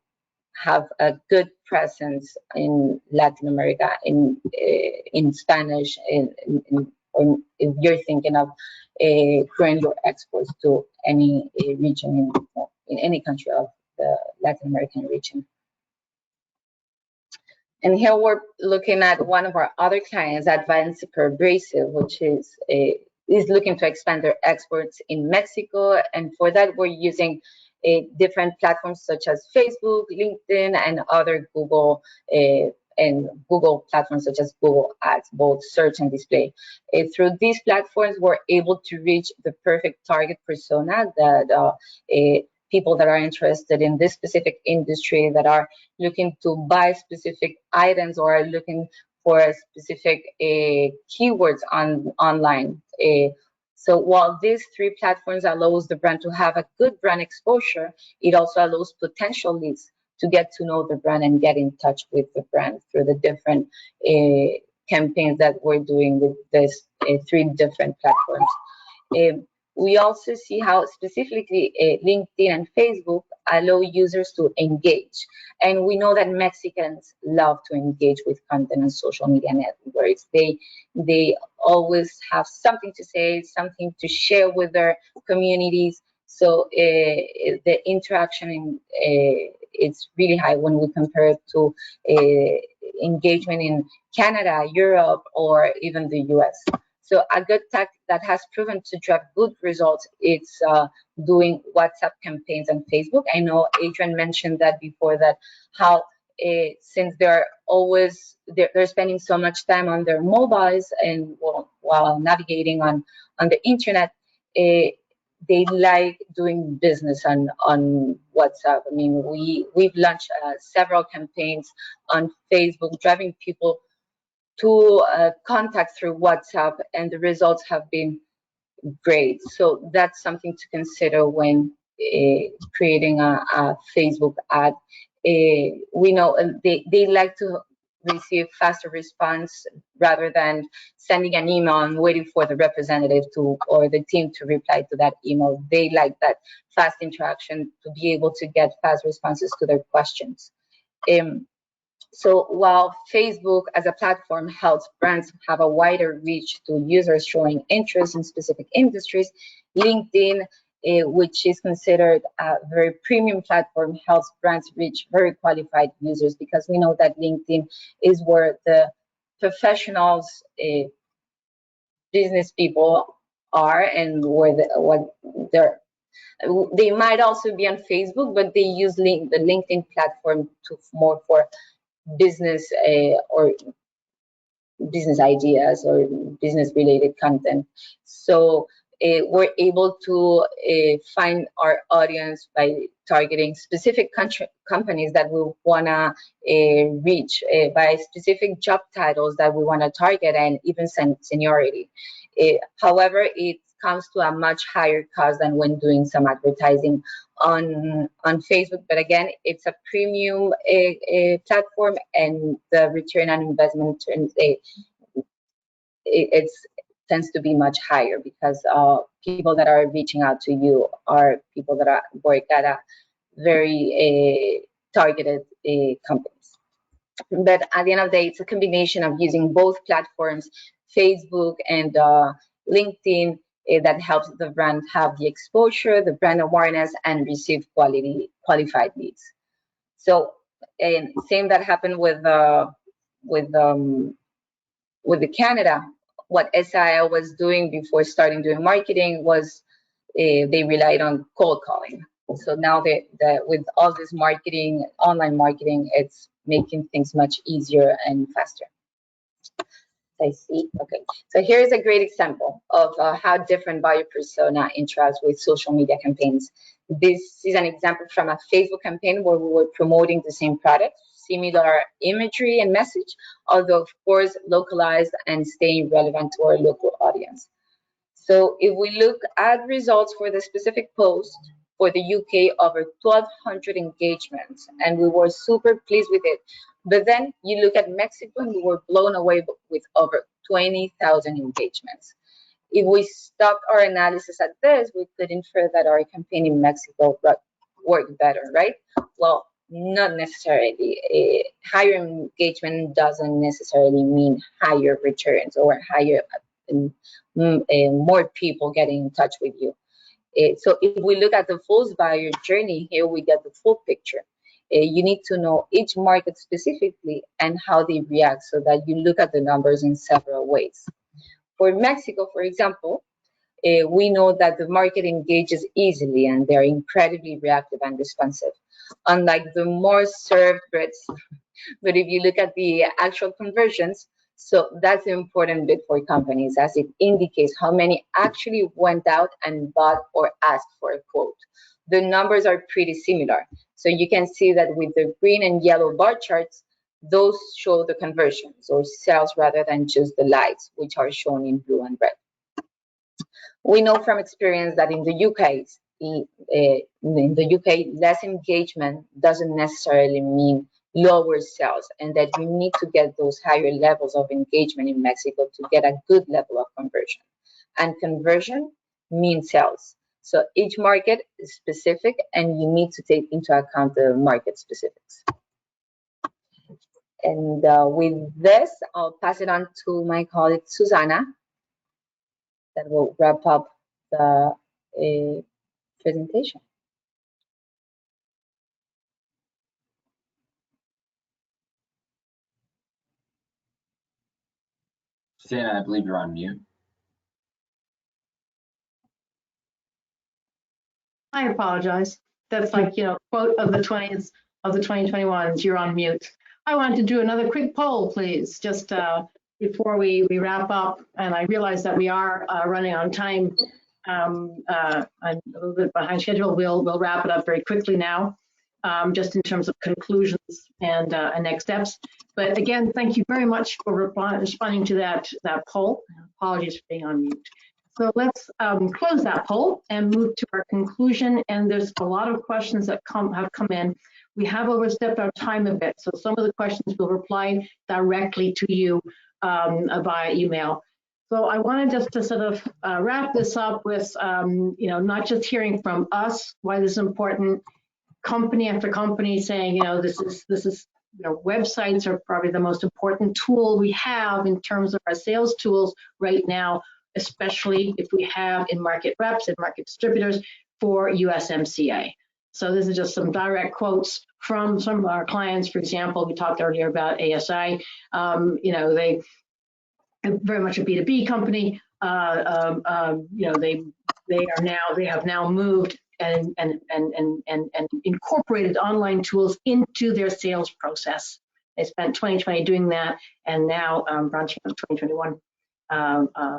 have a good presence in Latin America, in Spanish, or if you're thinking of growing your exports to any region in any country of the Latin American region. And here we're looking at one of our other clients, Advanced Abrasive, which is looking to expand their exports in Mexico. And for that, we're using different platforms such as Facebook, LinkedIn, and other Google platforms such as Google Ads, both search and display. Through these platforms, we're able to reach the perfect target persona, that people that are interested in this specific industry, that are looking to buy specific items or are looking for specific keywords online. So while these 3 platforms allows the brand to have a good brand exposure, it also allows potential leads to get to know the brand and get in touch with the brand through the different campaigns that we're doing with these 3 different platforms. We also see how specifically LinkedIn and Facebook allow users to engage. And we know that Mexicans love to engage with content on social media networks. They always have something to say, something to share with their communities. So the interaction it's really high when we compare it to engagement in Canada, Europe, or even the US. So a good tactic that has proven to drive good results, it's doing WhatsApp campaigns on Facebook. I know Adrian mentioned that before, that how since they're spending so much time on their mobiles and while navigating on the internet, they like doing business on WhatsApp. I mean, we've launched several campaigns on Facebook, driving people to contact through WhatsApp, and the results have been great. So that's something to consider when creating a Facebook ad. We know they like to receive faster response rather than sending an email and waiting for the representative or the team to reply to that email. They like that fast interaction to be able to get fast responses to their questions. So while Facebook as a platform helps brands have a wider reach to users showing interest in specific industries, LinkedIn, which is considered a very premium platform, helps brands reach very qualified users, because we know that LinkedIn is where the professionals, business people are, and where they might also be on Facebook, but they use the LinkedIn platform more for business or business ideas or business related content. So we're able to find our audience by targeting specific companies that we want to reach, by specific job titles that we want to target, and even seniority. However, it comes to a much higher cost than when doing some advertising on Facebook. But again, it's a premium platform, and the return on investment tends to be much higher, because people that are reaching out to you are people that work at a very targeted companies. But at the end of the day, it's a combination of using both platforms, Facebook and LinkedIn, that helps the brand have the exposure, the brand awareness, and receive qualified leads. So, and same that happened with the Canada. What SIL was doing before starting doing marketing was they relied on cold calling. So now with all this marketing, online marketing, it's making things much easier and faster. I see. Okay. So here's a great example of how different buyer persona interacts with social media campaigns. This is an example from a Facebook campaign where we were promoting the same product, similar imagery and message, although of course localized and staying relevant to our local audience. So if we look at results for the specific post for the UK, over 1,200 engagements, and we were super pleased with it. But then you look at Mexico, and we were blown away with over 20,000 engagements. If we stopped our analysis at this, we could infer that our campaign in Mexico worked better, right? Well, not necessarily. Higher engagement doesn't necessarily mean higher returns or higher, more people getting in touch with you. So if we look at the full buyer journey, here we get the full picture. You need to know each market specifically and how they react, so that you look at the numbers in several ways. For Mexico, for example, we know that the market engages easily and they're incredibly reactive and responsive, unlike the more served Brits. But if you look at the actual conversions, so that's the important bit for companies, as it indicates how many actually went out and bought or asked for a quote. The numbers are pretty similar. So you can see that with the green and yellow bar charts, those show the conversions or sales rather than just the likes, which are shown in blue and red. We know from experience that in the UK, less engagement doesn't necessarily mean lower sales, and that you need to get those higher levels of engagement in Mexico to get a good level of conversion. And conversion means sales. So each market is specific, and you need to take into account the market specifics. And with this, I'll pass it on to my colleague, Susanna, that will wrap up the presentation. Susanna, I believe you're on mute. I apologize. That's like, quote of the 20th of the 2021s. You're on mute. I want to do another quick poll, please, just before we wrap up. And I realize that we are running on time. I'm a little bit behind schedule. We'll wrap it up very quickly now, just in terms of conclusions and next steps. But again, thank you very much for responding to that poll. Apologies for being on mute. So let's close that poll and move to our conclusion. And there's a lot of questions that have come in. We have overstepped our time a bit, so some of the questions will reply directly to you via email. So I wanted just to sort of wrap this up with, not just hearing from us why this is important, company after company saying, this is websites are probably the most important tool we have in terms of our sales tools right now, especially if we have in-market reps and market distributors for USMCA. So this is just some direct quotes from some of our clients. For example, we talked earlier about ASI. They are very much a B2B company. They have now moved and incorporated online tools into their sales process. They spent 2020 doing that, and now branching out 2021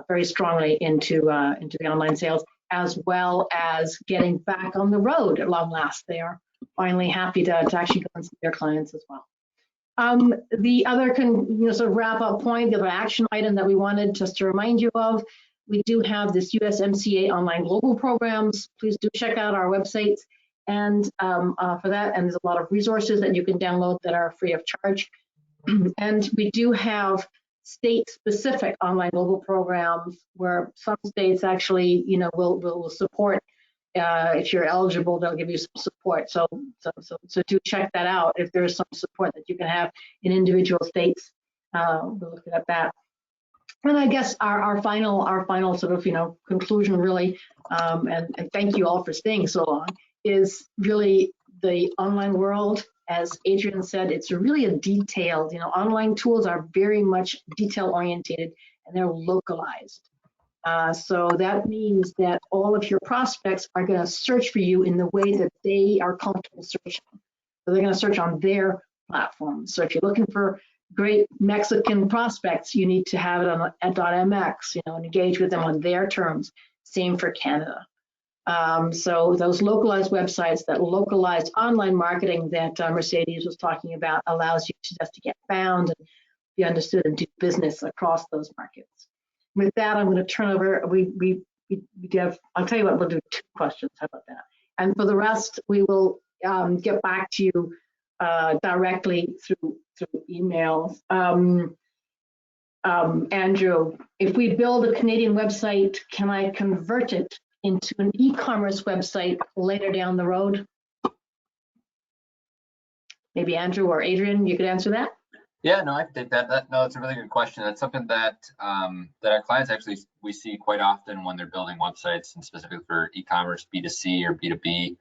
very strongly into the online sales, as well as getting back on the road at long last. They are finally happy to actually go and see their clients as well. The other sort of wrap up point, the other action item that we wanted just to remind you of, we do have this USMCA online global programs. Please do check out our websites and for that, and there's a lot of resources that you can download that are free of charge. And we do have state-specific online global programs where some states actually, will support. If you're eligible, they'll give you some support. So do check that out if there's some support that you can have in individual states. We're looking at that. And I guess our final sort of conclusion really, and thank you all for staying so long, is really the online world. As Adrian said, it's really a detailed, online tools are very much detail oriented and they're localized. So that means that all of your prospects are going to search for you in the way that they are comfortable searching. So they're going to search on their platform. So if you're looking for great Mexican prospects, you need to have it on at .mx, and engage with them on their terms. Same for Canada. So those localized websites, that localized online marketing that Mercedes was talking about, allows you to just to get found and be understood and do business across those markets. With that, I'm going to turn over. We have. I'll tell you what. We'll do 2 questions. How about that? And for the rest, we will get back to you directly through emails. Andrew, if we build a Canadian website, can I convert it into an e-commerce website later down the road? Maybe Andrew or Adrian, you could answer that. Yeah, no, I can take that. No, it's a really good question. That's something that that our clients actually we see quite often when they're building websites, and specifically for e-commerce, B2C or B2B.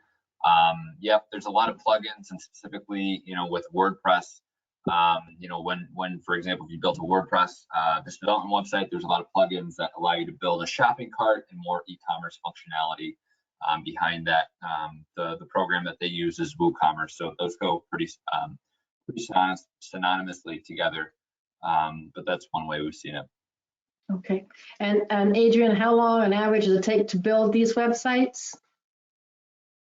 Yep, there's a lot of plugins, and specifically, with WordPress. When for example, if you built a WordPress this development website, there's a lot of plugins that allow you to build a shopping cart and more e-commerce functionality behind that. The program that they use is WooCommerce, so those go pretty synonymously together, but that's one way we've seen it. Okay, and Adrian, how long on average does it take to build these websites?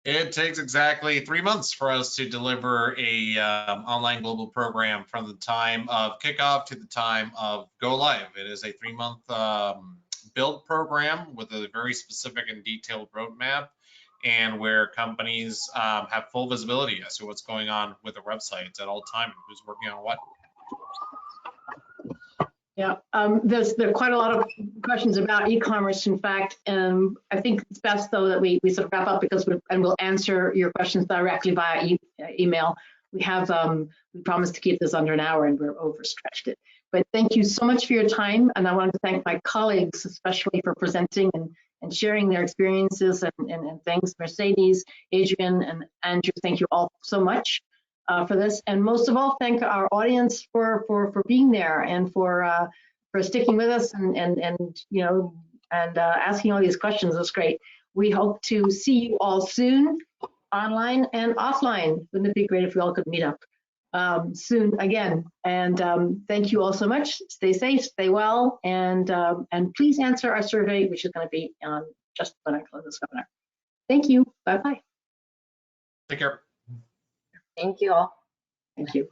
It takes exactly 3 months for us to deliver a online global program from the time of kickoff to the time of go live. It is a 3-month build program with a very specific and detailed roadmap, and where companies have full visibility as to what's going on with the websites at all time, who's working on what. Yeah, there are quite a lot of questions about e-commerce, in fact, and I think it's best though that we sort of wrap up, because we'll answer your questions directly via email. We have we promised to keep this under an hour, and we're overstretched it. But thank you so much for your time, and I wanted to thank my colleagues especially for presenting and sharing their experiences and things. Mercedes, Adrian, and Andrew, thank you all so much for this, and most of all, thank our audience for being there and for sticking with us and asking all these questions. That's great. We hope to see you all soon, online and offline. Wouldn't it be great if we all could meet up soon again? And thank you all so much. Stay safe, stay well, and please answer our survey, which is going to be on just when I close this webinar. Thank you. Bye-bye. Take care. Thank you all. Thank you.